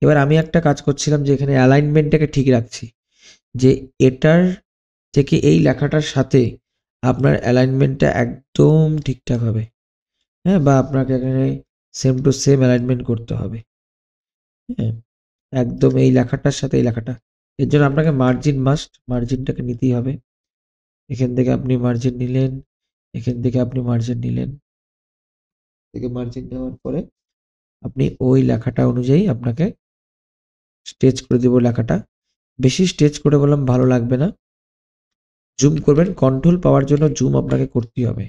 এবার আমি একটা কাজ করছিলাম যে এখানে অ্যালাইনমেন্টটাকে ঠিক রাখছি, যে এটার থেকে এই লেখাটার সাথে আপনার অ্যালাইনমেন্টটা একদম ঠিকঠাক হবে। হ্যাঁ, বা আপনাকে এখানে সেম টু সেম অ্যালাইনমেন্ট করতে হবে। হ্যাঁ, একদম এই লেখাটার সাথে এই লেখাটা। এর জন্য আপনাকে মার্জিন মাস্ট, মার্জিনটাকে নিতেই হবে। এখান থেকে আপনি মার্জিন নিলেন, এখান থেকে আপনি মার্জিন নিলেন। থেকে মার্জিন নেওয়ার পরে আপনি ওই লেখাটা অনুযায়ী আপনাকে স্টেচ করে দিব লেখাটা। বেশি স্টেচ করে বললাম ভালো লাগবে না। জুম করবেন, কন্ট্রোল পাওয়ার জন্য জুম আপনাকে করতেই হবে।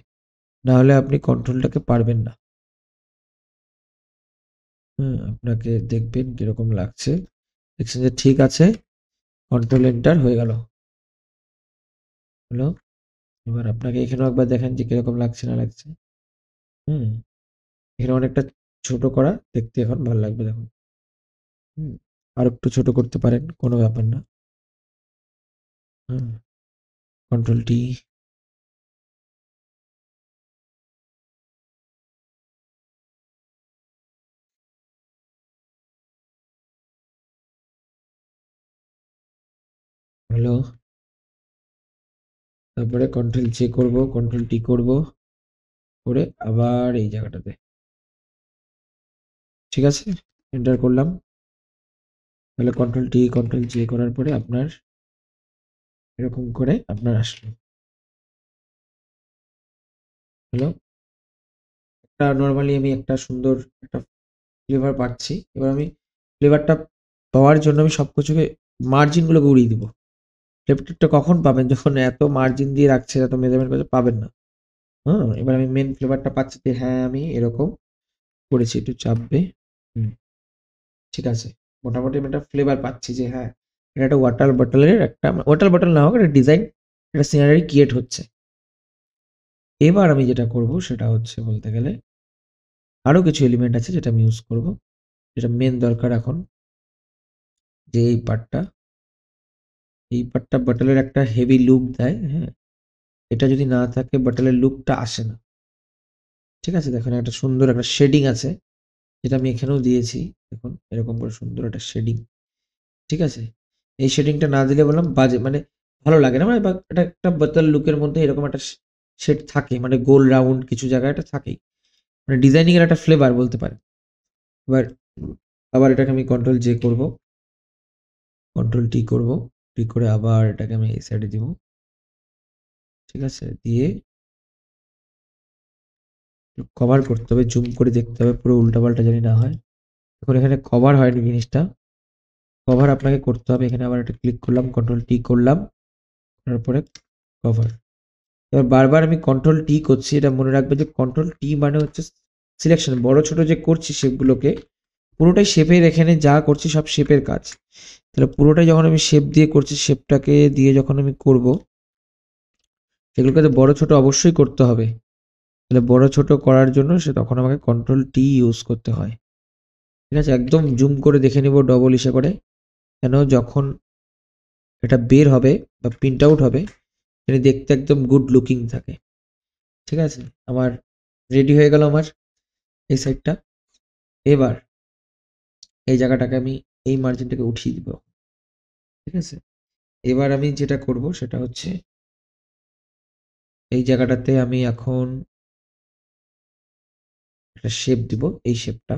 না হলে আপনি কন্ট্রোলটাকে পারবেন না। হুম, আপনাকে দেখবেন কিরকম লাগছে। দেখছেন যে ঠিক আছে, কন্ট্রোল এন্টার হয়ে গেল। হলো। এবার আপনাকে এখানেও একবার দেখেন যে কিরকম লাগছে না লাগছে। হুম, এখানে অনেকটা ছোট করা, দেখতে এখন ভালো লাগবে দেখুন। হুম, আর একটু ছোট করতে পারেন, কোনো ব্যাপার না। হুম, কন্ট্রোল টি। হলো। তারপরে কন্ট্রোল জে করব, কন্ট্রোল টি করব, করে আবার এই জায়গাটাতে ঠিক আছে, এন্টার করলাম। তাহলে কন্ট্রোল টি কন্ট্রোল জে করার পরে আপনার এরকম করে আপনার আসলো। হলো একটা নর্মালি আমি একটা সুন্দর একটা ফ্লেভার পাচ্ছি। এবার আমি ফ্লেভারটা পাওয়ার জন্য আমি সবকিছুকে মার্জিন গুলোকে উড়িয়ে দিব। ফ্লেভারটা কখন পাবেন? যখন এত মার্জিন দিয়ে রাখছে, এত মেজারমেন্ট করছে, পাবেন না। হ্যাঁ, এবার আমি মেন ফ্লেভারটা পাচ্ছি যে হ্যাঁ আমি এরকম করেছি, একটু চাপবে। হুম, ঠিক আছে। মোটামুটি আমি একটা ফ্লেভার পাচ্ছি যে হ্যাঁ, এটা একটা ওয়াটার বটলের একটা ওয়াটার বটল না হোক, একটা ডিজাইন, একটা সিনারি ক্রিয়েট হচ্ছে। এবার আমি যেটা করব সেটা হচ্ছে বলতে গেলে আরো কিছু এলিমেন্ট আছে যেটা আমি ইউজ করব, যেটা মেন দরকার এখন, যে এই পার্টটা বটলের একটা হেভি লুক দেয়। হ্যাঁ, এটা যদি না থাকে বটলের লুকটা আসে না। ঠিক আছে, দেখুন একটা সুন্দর একটা শেডিং আছে, যেটা আমি এখানেও দিয়েছি। দেখুন এরকম করে সুন্দর একটা শেডিং। ঠিক আছে, এই শেডিংটা না দিলে বললাম বাজে, মানে ভালো লাগে না, মানে বা এটা একটা বোতল লুকের মধ্যে এরকম একটা শেড থাকে, মানে গোল রাউন্ড কিছু জায়গায় এটা থাকেই, মানে ডিজাইনিং এর একটা ফ্লেভার বলতে পারে। এবার আবার এটাকে আমি কন্ট্রোল জে করব, কন্ট্রোল টি করব, টি করে আবার এটাকে আমি এই সাইডে দিব। ঠিক আছে, দিয়ে কভার করতে হবে, জুম করে দেখতে হবে পুরো উল্টাপাল্টা জানি না হয়। এখন এখানে কভার হয়নি জিনিসটা, কভার আপনাকে করতে হবে। এখানে আবার একটা ক্লিক করলাম, কন্ট্রোল টি করলাম, তারপরে কভার। এবার বারবার আমি কন্ট্রোল টি করছি, এটা মনে রাখবে যে কন্ট্রোল টি মানে হচ্ছে সিলেকশন, বড় ছোট যে করছি শেপগুলোকে পুরোটাই শেপের, এখানে যা করছি সব শেপের কাজ। তাহলে পুরোটাই যখন আমি শেপ দিয়ে করছি, শেপটাকে দিয়ে যখন আমি করব, সেগুলোকে তো বড় ছোট অবশ্যই করতে হবে। তাহলে বড় ছোট করার জন্য সে তখন আমাকে কন্ট্রোল টি ইউজ করতে হয়। ঠিক আছে, একদম জুম করে দেখে নিব ডবল ইসে করে, কেন যখন এটা বের হবে বা প্রিন্ট আউট হবে, এটা দেখতে একদম গুড লুকিং থাকে। ঠিক আছে, আমার রেডি হয়ে গেল আমার এই সাইডটা। এবার এই জায়গাটাকে আমি এই মার্জিনটাকে উঠিয়ে দিব। ঠিক আছে, এবার আমি যেটা করব সেটা হচ্ছে এই জায়গাটাতে আমি এখন একটা শেপ দিব। এই শেপটা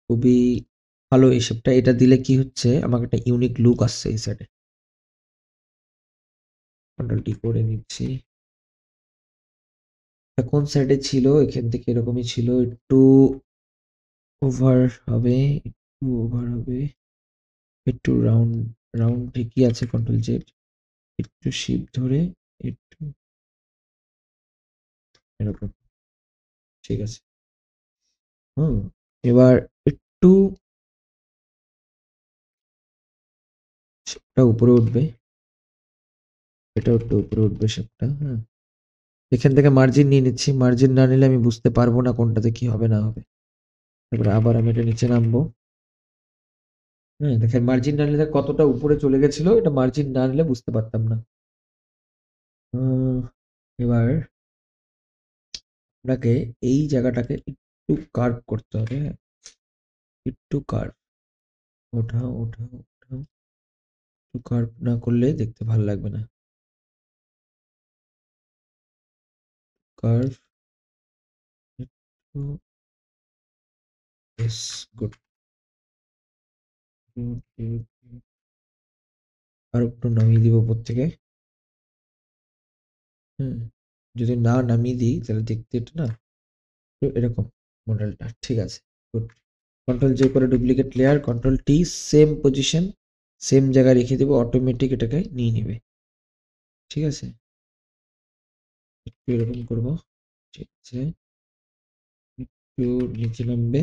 খুবই ভালো, এই শেপটা, এটা দিলে কি হচ্ছে আমাকে একটা ইউনিক লুক আসছে এই সাইডে। কন্ট্রোল টি করে নিচ্ছি। এটা কোন সাইডে ছিল? এখান থেকে এরকমই ছিল, একটু ওভার হবে, একটু ওভার হবে, একটু রাউন্ড, রাউন্ড ঠিকই আছে, কন্ট্রোল জেড, একটু শিপ ধরে একটু এরকম। ঠিক আছে, হুম, এবার একটু শেপটা উপরে উঠবে, এটাও একটু উপরে উঠবে শেপটা। হ্যাঁ, এখান থেকে মার্জিন নিয়ে নিচ্ছি, মার্জিন না নিলে আমি বুঝতে পারবো না কোনটাতে কি হবে না হবে। তারপরে আবার আমি এটা নিচে নামবো। হ্যাঁ, দেখেন মার্জিন না নিলে কতটা উপরে চলে গেছিল, এটা মার্জিন না নিলে বুঝতে পারতাম না। এবার আপনাকে এই জায়গাটাকে একটু কার্ভ করতে হবে। হ্যাঁ, একটু কার্ভ, ওঠাও ওঠাও ওঠাও, একটু কার্ভ না করলে দেখতে ভালো লাগবে না। কার্ভ, একটু, বেশ, গুড, আর একটু নামিয়ে দিব উপর থেকে। হুম, যদি না নামিয়ে দিই তাহলে দেখতে একটু না একটু এরকম মডেলটা। ঠিক আছে, গুড। কন্ট্রোল জে করে duplicate layer, control T, same position, same জায়গায় রেখে দেবো, অটোমেটিক এটাকে নিয়ে নেবে। ঠিক আছে, একটু এরকম করবো। ঠিক আছে, একটু নিচে নামবে।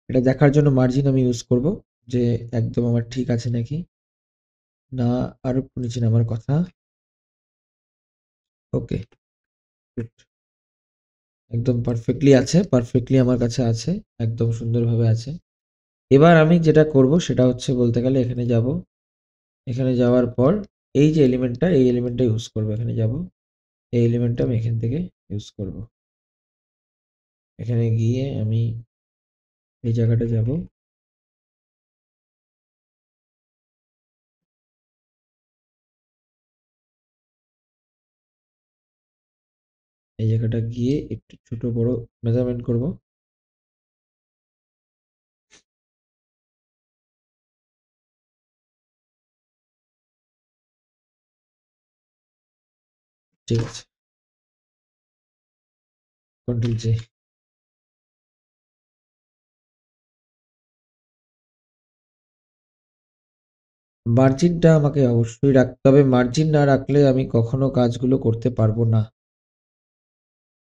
এটা দেখার জন্য মার্জিন আমি ইউজ করব, যে একদম আমার ঠিক আছে নাকি না, আর একটু নিচে নামার কথা। ওকে, গুড, একদম পারফেক্টলি আছে, পারফেক্টলি আমার কাছে আছে, একদম সুন্দরভাবে আছে। এবার আমি যেটা করব সেটা হচ্ছে বলতে গেলে এখানে যাব, এখানে যাওয়ার পর এই যে এলিমেন্টটা, এই এলিমেন্টটা ইউজ করব। এখানে যাব, এই এলিমেন্টটা আমি এখান থেকে ইউজ করব। এখানে গিয়ে আমি এই জায়গাটা যাব, এই জায়গাটা গিয়ে একটু ছোট বড় মেজারমেন্ট করব। ঠিক আছে, কন্ট্রোল জে। মার্জিনটা আমাকে অবশ্যই রাখতে হবে, মার্জিন না রাখলে আমি কখনো কাজগুলো করতে পারবো না।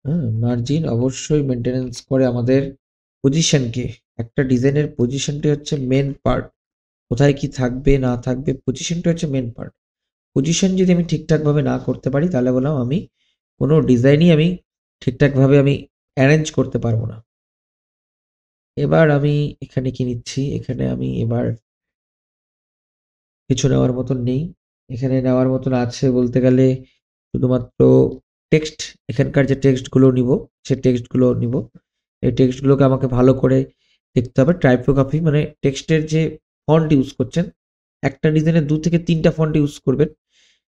হ্যাঁ, মার্জিন অবশ্যই মেনটেনেন্স করে আমাদের পজিশনকে। একটা ডিজাইনের পজিশনটা হচ্ছে মেন পার্ট। কোথায় কি থাকবে না থাকবে, পজিশনটা হচ্ছে মেন পার্ট। পজিশন যদি আমি ঠিকঠাকভাবে না করতে পারি, তাহলে বললাম আমি কোনো ডিজাইনই আমি ঠিকঠাকভাবে আমি অ্যারেঞ্জ করতে পারবো না। এবার আমি এখানে কি নিচ্ছি, এখানে আমি এবার কিছু নেওয়ার মতন নেই। এখানে নেওয়ার মতন আছে বলতে গেলে শুধুমাত্র টেক্সট। এখানকার যে টেক্সটগুলো নিব, সে টেক্সটগুলো নিব। এই টেক্সটগুলোকে আমাকে ভালো করে দেখতে হবে। টাইপোগ্রাফি মানে টেক্সটের যে ফন্ট ইউজ করছেন, একটা ডিজাইনে 2 থেকে 3টা ফন্ট ইউজ করবেন।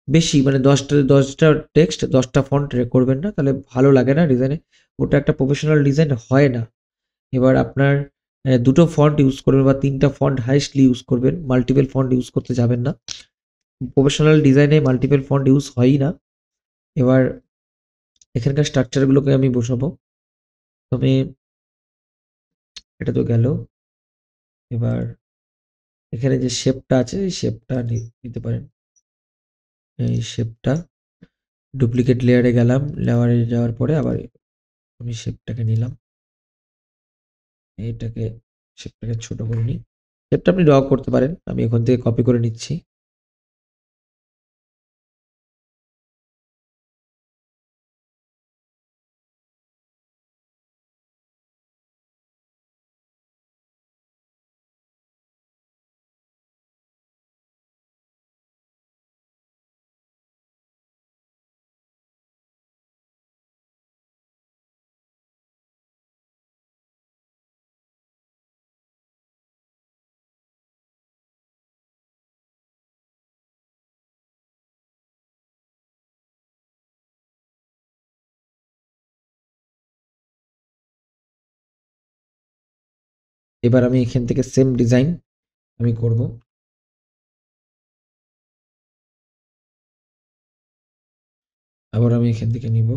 বেশি মানে 10টা টেক্সট 10টা ফন্ট করবেন না, তাহলে ভালো লাগে না ডিজাইনে। ওটা একটা প্রফেশনাল ডিজাইন হয় না। এবার আপনার 2টো ফন্ট ইউজ করবেন বা 3টা ফন্ট হাইয়েস্টলি ইউজ করবেন। মাল্টিপল ফন্ট ইউজ করতে যাবেন না। প্রফেশনাল ডিজাইনে মাল্টিপল ফন্ট ইউজ হয়ই না। এবার এখানকার স্ট্রাকচারগুলোকে আমি বসাবো। তবে এটা তো গেল। এবার এখানে যে শেপটা আছে, এই শেপটা নিতে পারেন। এই শেপটা ডুপ্লিকেট লেয়ারে গেলাম, লেয়ারে যাওয়ার পরে আবার আমি শেপটাকে নিলাম। এইটাকে শেপটাকে ছোট করে নিই। শেপটা আপনি ড্র করতে পারেন, আমি এখান থেকে কপি করে নিচ্ছি। এবার আমি এখান থেকে সেম ডিজাইন আমি করব। আবার আমি এখান থেকে নিব।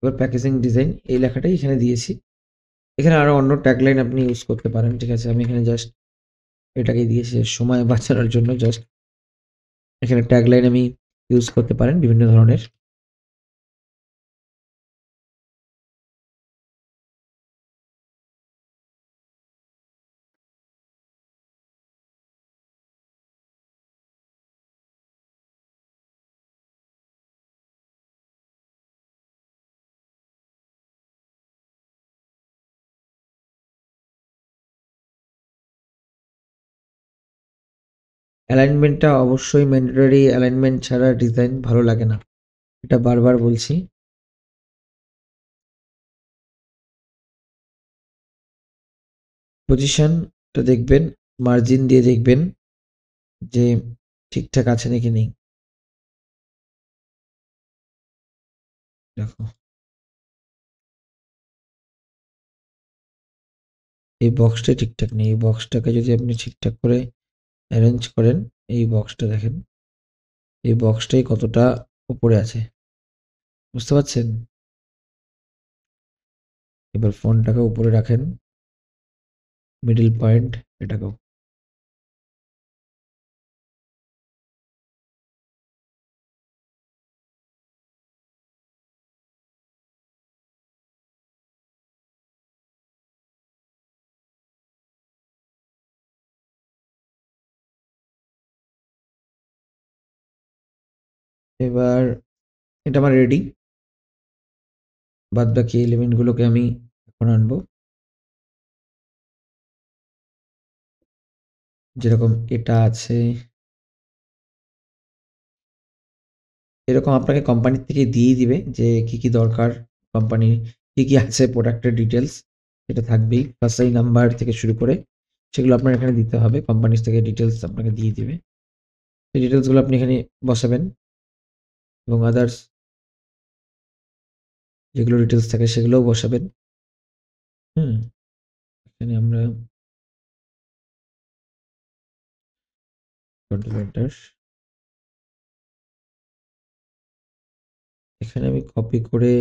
এবার প্যাকেজিং ডিজাইন এই লেখাটাই এখানে দিয়েছি। এখানে আরো অন্য ট্যাগলাইন আপনি ইউজ করতে পারেন। ঠিক আছে, আমি এখানে জাস্ট এটাকে দিয়েছি সময় বাঁচানোর জন্য। জাস্ট এখানে ট্যাগলাইন আমি ইউজ করতে পারেন বিভিন্ন ধরনের। অ্যালাইনমেন্টটা অবশ্যই ম্যান্ডেটরি। অ্যালাইনমেন্ট ছাড়া ডিজাইন ভালো লাগে না, এটা বারবার বলছি। পজিশনটা দেখবেন, মার্জিন দিয়ে দেখবেন যে ঠিকঠাক আছে নাকি নেই। দেখো, এই বক্সটা ঠিকঠাক নেই। এই বক্সটাকে যদি আপনি ঠিকঠাক করে অ্যারেঞ্জ করেন, এই বক্সটা দেখেন, এই বক্সটাই কতটা উপরে আছে, বুঝতে পারছেন? এবার ফন্টটাকে উপরে রাখেন, মিডল পয়েন্ট এটাকেও। এবার এটা আমার রেডি। বাদ বাকি এলিমেন্টগুলোকে আমি এখন আনবো। যেরকম এটা আছে, এরকম আপনাকে কোম্পানির থেকে দিয়েই দিবে যে কি দরকার, কোম্পানির কি আছে প্রোডাক্টের ডিটেলস, সেটা থাকবেই। ফার্স্ট নাম্বার থেকে শুরু করে সেগুলো আপনার এখানে দিতে হবে। কোম্পানির থেকে ডিটেলস আপনাকে দিয়ে দিবে। সেই ডিটেলসগুলো আপনি এখানে বসাবেন এবং আদার্স যেগুলো ডিটেলস থাকে সেগুলোও বসাবেন। এখানে আমরা কন্ট্রোল এন্টার, এখানে আমি কপি করে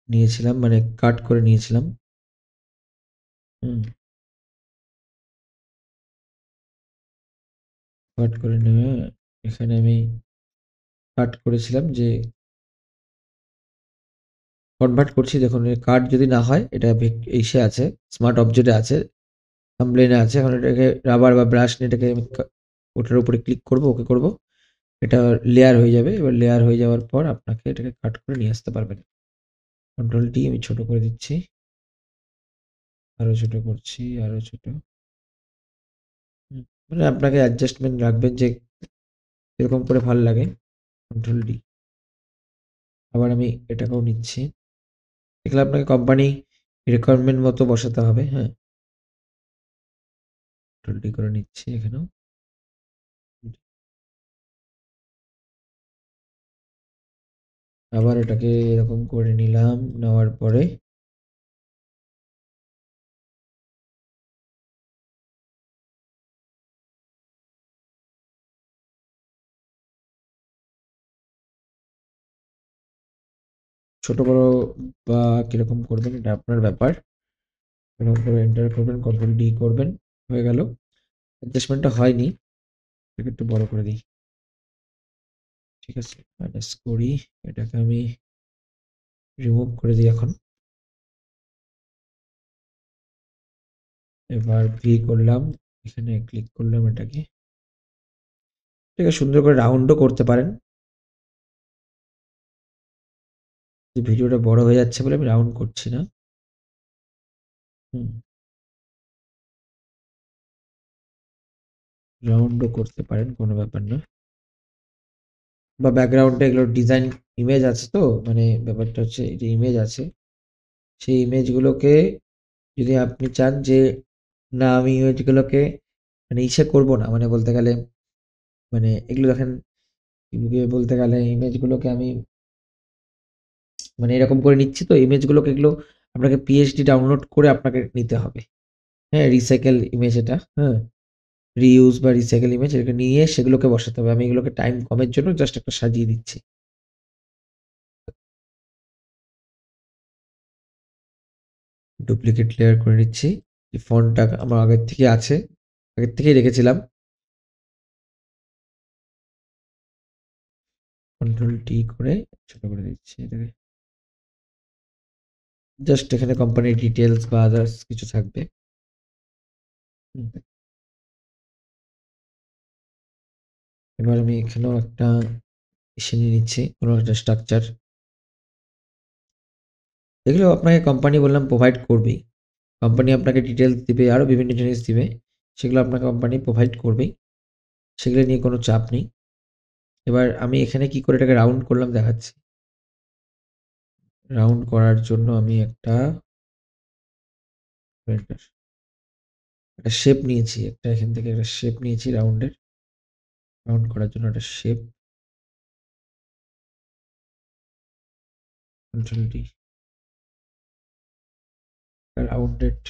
নিয়েছিলাম, মানে কাট করে নিয়েছিলাম। কাট করে নিয়ে এখানে আমি কাট করেছিলাম যে কনভার্ট করছি। দেখুন কাট যদি না হয়, এটা ইসে আছে, স্মার্ট অবজেক্টে আছে, থাম্বনেইলে আছে। এখন এটাকে রাবার বা ব্রাশ নিয়ে এটাকে আমি ওটার উপরে ক্লিক করব, ওকে করব, এটা লেয়ার হয়ে যাবে। এবার লেয়ার হয়ে যাওয়ার পর আপনাকে এটাকে কাট করে নিয়ে আসতে পারবেন। কন্ট্রোল ডি আমি ছোট করে দিচ্ছি, আরো ছোট করছি, আরো ছোট। মানে আপনাকে অ্যাডজাস্টমেন্ট রাখবেন যে এরকম করে ভালো লাগে। কন্ট্রোল ডি, আবার আমি এটাকেও নিচ্ছি। এগুলো আপনাকে কোম্পানি রিকোয়ারমেন্ট মতো বসাতে হবে। হ্যাঁ, কন্ট্রোল ডি করে নিচ্ছি এখানেও। আবার এটাকে এরকম করে নিলাম, নেওয়ার পরে ছোট বড় বা কিরকম করবেন এটা আপনার ব্যাপার। এরকম করে এন্টার করবেন, কন্ট্রোল ডি করবেন, হয়ে গেল। অ্যাডজাস্টমেন্টটা হয়নি, এটাকে একটু বড় করে দিই। ঠিক আছে, মাইনাস করি, এটাকে আমি রিমুভ করে দিই এখন। এবার ভি করলাম, এখানে ক্লিক করলাম, এটাকে সুন্দর করে রাউন্ডও করতে পারেন। ভিডিওটা বড় হয়ে যাচ্ছে বলে আমি রাউন্ড করছি না। রাউন্ডও করতে পারেন, কোনো ব্যাপার না। বা ব্যাকগ্রাউন্ডে এগুলো ডিজাইন ইমেজ আছে, তো মানে ব্যাপারটা হচ্ছে এই যে ইমেজ আছে, সেই ইমেজগুলোকে যদি আপনি চান যে না আমি ইমেজগুলোকে মানে ইসে করবো না, মানে বলতে গেলে মানে এগুলো দেখেন, বলতে গেলে ইমেজগুলোকে আমি মানে এরকম করে নিচ্ছি, তো ইমেজগুলোকে এগুলো আপনাকে পিএইচডি ডাউনলোড করে আপনাকে নিতে হবে। হ্যাঁ, রিসাইকেল ইমেজ এটা। হ্যাঁ, রিইউজ বা রিসাইকেল ইমেজ এটাকে নিয়ে সেগুলোকে বসাতে হবে। আমি এগুলোকে টাইম কমের জন্য জাস্ট একটা সাজিয়ে দিচ্ছি। ডুপ্লিকেট লেয়ার করে নিচ্ছি। যে ফন্টটা আমার আগের থেকে আছে, আগের থেকেই রেখেছিলাম। কন্ট্রোল টি করে ছোট করে দিচ্ছি এটাকে। জাস্ট এখানে কোম্পানির ডিটেলস বা আদার্স কিছু থাকবে। এবার আমি এখানেও একটা এসে নিয়ে নিচ্ছি, কোনো একটা স্ট্রাকচার। এগুলো আপনাকে কোম্পানি বললাম প্রোভাইড করবেই। কোম্পানি আপনাকে ডিটেলস দিবে, আরও বিভিন্ন জিনিস দিবে, সেগুলো আপনাকে কোম্পানি প্রোভাইড করবেই, সেগুলো নিয়ে কোনো চাপ নেই। এবার আমি এখানে কি করে এটাকে রাউন্ড করলাম দেখাচ্ছি। রাউন্ড করার জন্য আমি একটা শেপ নিয়েছি, এখান থেকে একটা শেপ নিয়েছি রাউন্ডের। রাউন্ড করার জন্য একটা শেপ, কন্ট্রোল ডি, রাউন্ডেড,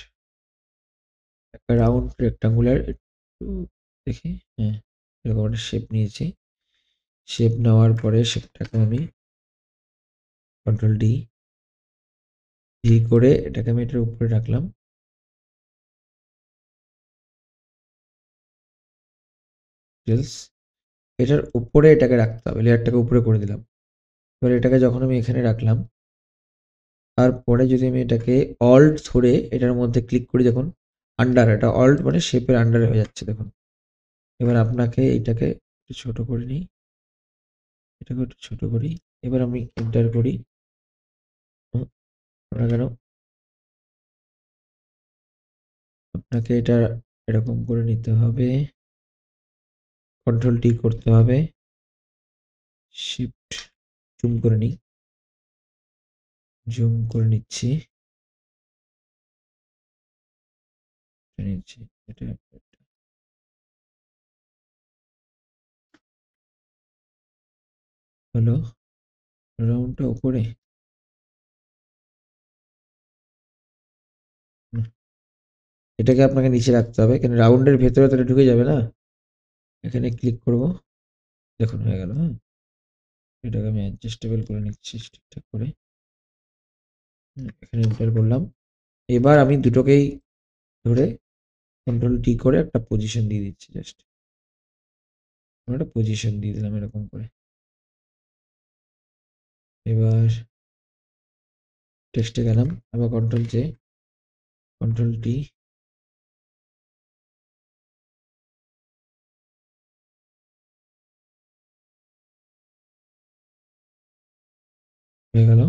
একটা রাউন্ড রেক্টাঙ্গুলার একটু দেখি। হ্যাঁ, এরকম একটা শেপ নিয়েছি। শেপ নেওয়ার পরে শেপটাকে আমি কন্ট্রোল ডি ডি করে এটাকে আমি এটার উপরে রাখলাম। এটার উপরে এটাকে রাখতে হবে, লেয়ারটাকে উপরে করে দিলাম। এবার এটাকে যখন আমি এখানে রাখলাম, তারপরে যদি আমি এটাকে অল্ট ধরে এটার মধ্যে ক্লিক করি, দেখুন আন্ডার, এটা অল্ট মানে শেপের আন্ডারে হয়ে যাচ্ছে দেখুন। এবার আপনাকে এটাকে একটু ছোট করে নিই, এটাকে একটু ছোট করি। এবার আমি এন্টার করি। কেন আপনাকে এটা এরকম করে নিতে হবে, কন্ট্রোল টি করতে হবে, শিফট জুম করে নিই, জুম করে নিচ্ছি, নিচ্ছি এটা হলো রাউন্ডটা উপরে, এটাকে আপনাকে নিচে রাখতে হবে, কেন রাউন্ডের ভেতরে তো এটা ঢুকে যাবে না। এখানে ক্লিক করব, দেখুন হয়ে গেল। হ্যাঁ, এটাকে আমি অ্যাডজাস্টেবল করে নিচ্ছি ঠিকঠাক করে। এখানে এন্টার করলাম। এবার আমি দুটোকেই ধরে কন্ট্রোল টি করে একটা পজিশন দিয়ে দিচ্ছি, জাস্ট একটা পজিশন দিয়ে দিলাম এরকম করে। এবার টেক্সটে গেলাম, আবার কন্ট্রোল জে, কন্ট্রোল টি, হয়ে গেল।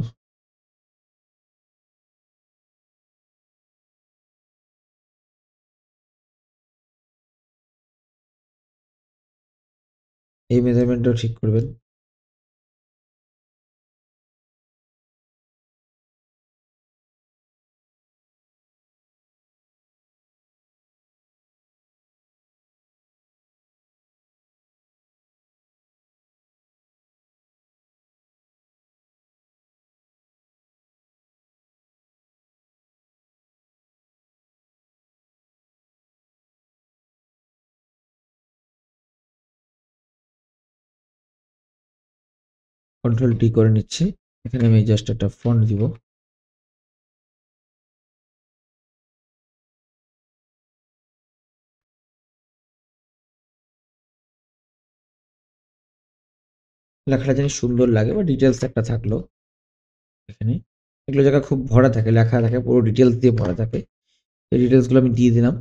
এই মেজারমেন্টটাও ঠিক করবেন। কন্ট্রোল টি করে নিচ্ছি। এখানে আমি জাস্ট একটা ফন্ট দিব। লেখাটা যেন সুন্দর লাগে বা ডিটেলস একটা থাকলো এখানে। এগুলো জায়গা খুব ভরা থাকে, লেখা থাকে, পুরো ডিটেলস দিয়ে ভরা থাকে। এই ডিটেলসগুলো আমি দিয়ে দিলাম।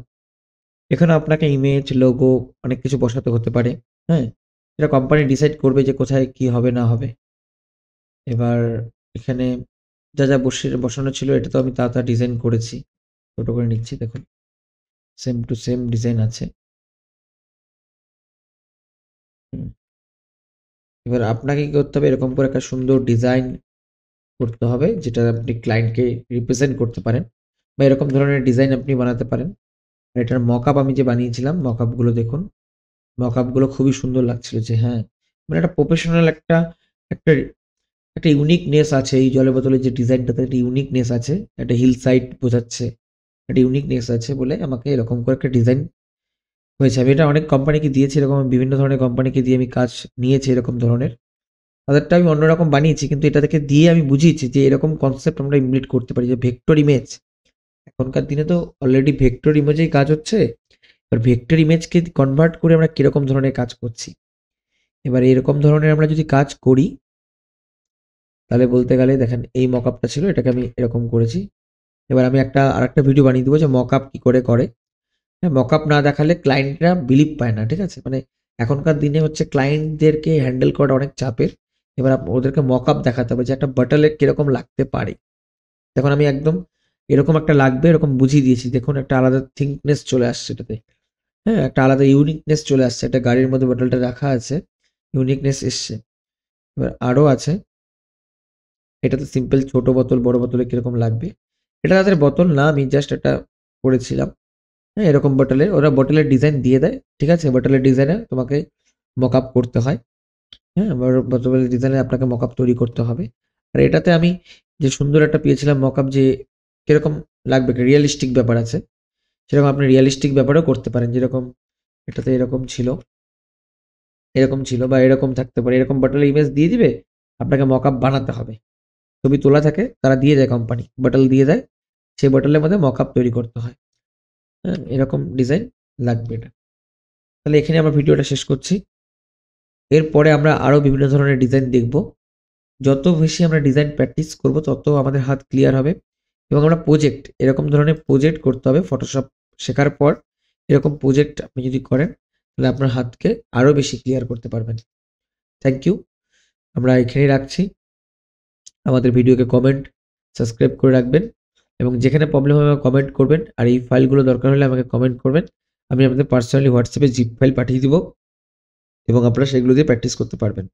এখানে আপনাকে ইমেজ, লোগো অনেক কিছু বসাতে হতে পারে। হ্যাঁ, এটা কোম্পানি ডিসাইড করবে যে কোথায় কি হবে না হবে। এবার এখানে যা যা বসানো ছিল এটা তো আমি তা ডিজাইন করেছি। ছোট করে নিচ্ছি, দেখুন সেম টু সেম ডিজাইন আছে। এবার আপনাকে কি করতে হবে, এরকম করে একটা সুন্দর ডিজাইন করতে হবে যেটা আপনি ক্লায়েন্টকে রিপ্রেজেন্ট করতে পারেন, বা এরকম ধরনের ডিজাইন আপনি বানাতে পারেন। আর এটার মকআপ আমি যে বানিয়েছিলাম, মকআপগুলো দেখুন, মকআপগুলো খুবই সুন্দর লাগছিল। যে হ্যাঁ, মানে একটা প্রফেশনাল একটা একটা একটা ইউনিকনেস আছে এই জলের বোতলের যে ডিজাইনটাতে, একটা ইউনিকনেস আছে, একটা হিল সাইড বোঝাচ্ছে, একটা ইউনিকনেস আছে বলে আমাকে এরকম করে একটা ডিজাইন হয়েছে। আমি এটা অনেক কোম্পানিকে দিয়েছি, এরকম বিভিন্ন ধরনের কোম্পানিকে দিয়ে আমি কাজ নিয়েছি এরকম ধরনের। তাদেরটা আমি অন্যরকম বানিয়েছি, কিন্তু এটা থেকে দিয়ে আমি বুঝিয়েছি যে এরকম কনসেপ্ট আমরা ইমপ্লিট করতে পারি, যে ভেক্টর ইমেজ। এখনকার দিনে তো অলরেডি ভেক্টর ইমেজেই কাজ হচ্ছে। এবার ভেক্টর ইমেজকে কনভার্ট করে আমরা কিরকম ধরনের কাজ করছি। এবার এরকম ধরনের আমরা যদি কাজ করি, তাহলে বলতে গেলে দেখেন এই মকআপটা ছিল, এটাকে আমি এরকম করেছি। এবার আমি আরেকটা ভিডিও বানিয়ে দেবো যে মকআপ কি করে করে। হ্যাঁ, মকআপ না দেখালে ক্লায়েন্টরা বিলিভ পায় না, ঠিক আছে? মানে এখনকার দিনে হচ্ছে ক্লায়েন্টদেরকে হ্যান্ডেল করাটা অনেক চাপের। এবার ওদেরকে মকআপ দেখাতে হবে যে একটা বাটলের কিরকম লাগতে পারে। দেখুন আমি একদম এরকম একটা লাগবে এরকম বুঝিয়ে দিয়েছি। দেখুন একটা আলাদা থিকনেস চলে আসছে এটাতে। হ্যাঁ, একটা আলাদা ইউনিকনেস চলে আসছে। একটা গাড়ির মধ্যে বোতলটা রাখা আছে, ইউনিকনেস এসছে। এবার আরও আছে, এটাতে সিম্পল ছোট বোতল বড় বোতলে কিরকম লাগবে। এটা তাদের বোতল না, আমি জাস্ট এটা করেছিলাম। হ্যাঁ, এরকম বোতলে ওরা বোতলের ডিজাইন দিয়ে দেয়, ঠিক আছে? বোতলের ডিজাইনে তোমাকে মকআপ করতে হয়। হ্যাঁ, বোতলের ডিজাইনে আপনাকে মকআপ তৈরি করতে হবে। আর এটাতে আমি যে সুন্দর একটা পেয়েছিলাম মকআপ, যে কিরকম লাগবে, রিয়েলিস্টিক ব্যাপার আছে, সেরকম আপনি রিয়েলিস্টিক ব্যাপারও করতে পারেন। যেরকম এটাতে এরকম ছিল, এরকম ছিল, বা এরকম থাকতে পারে। এরকম বোতলের ইমেজ দিয়ে দিবে, আপনাকে মকআপ বানাতে হবে। ছবি তোলা থাকে, তারা দিয়ে দেয়, কোম্পানি বোতল দিয়ে দেয়, সেই বোতলের মধ্যে মকআপ তৈরি করতে হয়। হ্যাঁ, এরকম ডিজাইন লাগবে এটা। তাহলে এখানে আমরা ভিডিওটা শেষ করছি। এরপরে আমরা আরও বিভিন্ন ধরনের ডিজাইন দেখব। যত বেশি আমরা ডিজাইন প্র্যাকটিস করব, তত আমাদের হাত ক্লিয়ার হবে। এবং আমরা প্রজেক্ট, এরকম ধরনের প্রজেক্ট করতে হবে। ফটোশপ শেখার পর এরকম প্রজেক্ট আপনি যদি করেন, তাহলে আপনার হাতকে আরও বেশি ক্লিয়ার করতে পারবেন। Thank you. আমরা এখানেই রাখছি। আমাদের ভিডিওকে কমেন্ট, সাবস্ক্রাইব করে রাখবেন, এবং যেখানে প্রবলেম হবে কমেন্ট করবেন। আর এই ফাইলগুলো দরকার হলে আমাকে কমেন্ট করবেন, আমি আপনাদের পার্সোনালি হোয়াটসঅ্যাপে জিপ ফাইল পাঠিয়ে দিব, এবং আপনারা সেগুলো দিয়ে প্র্যাকটিস করতে পারবেন।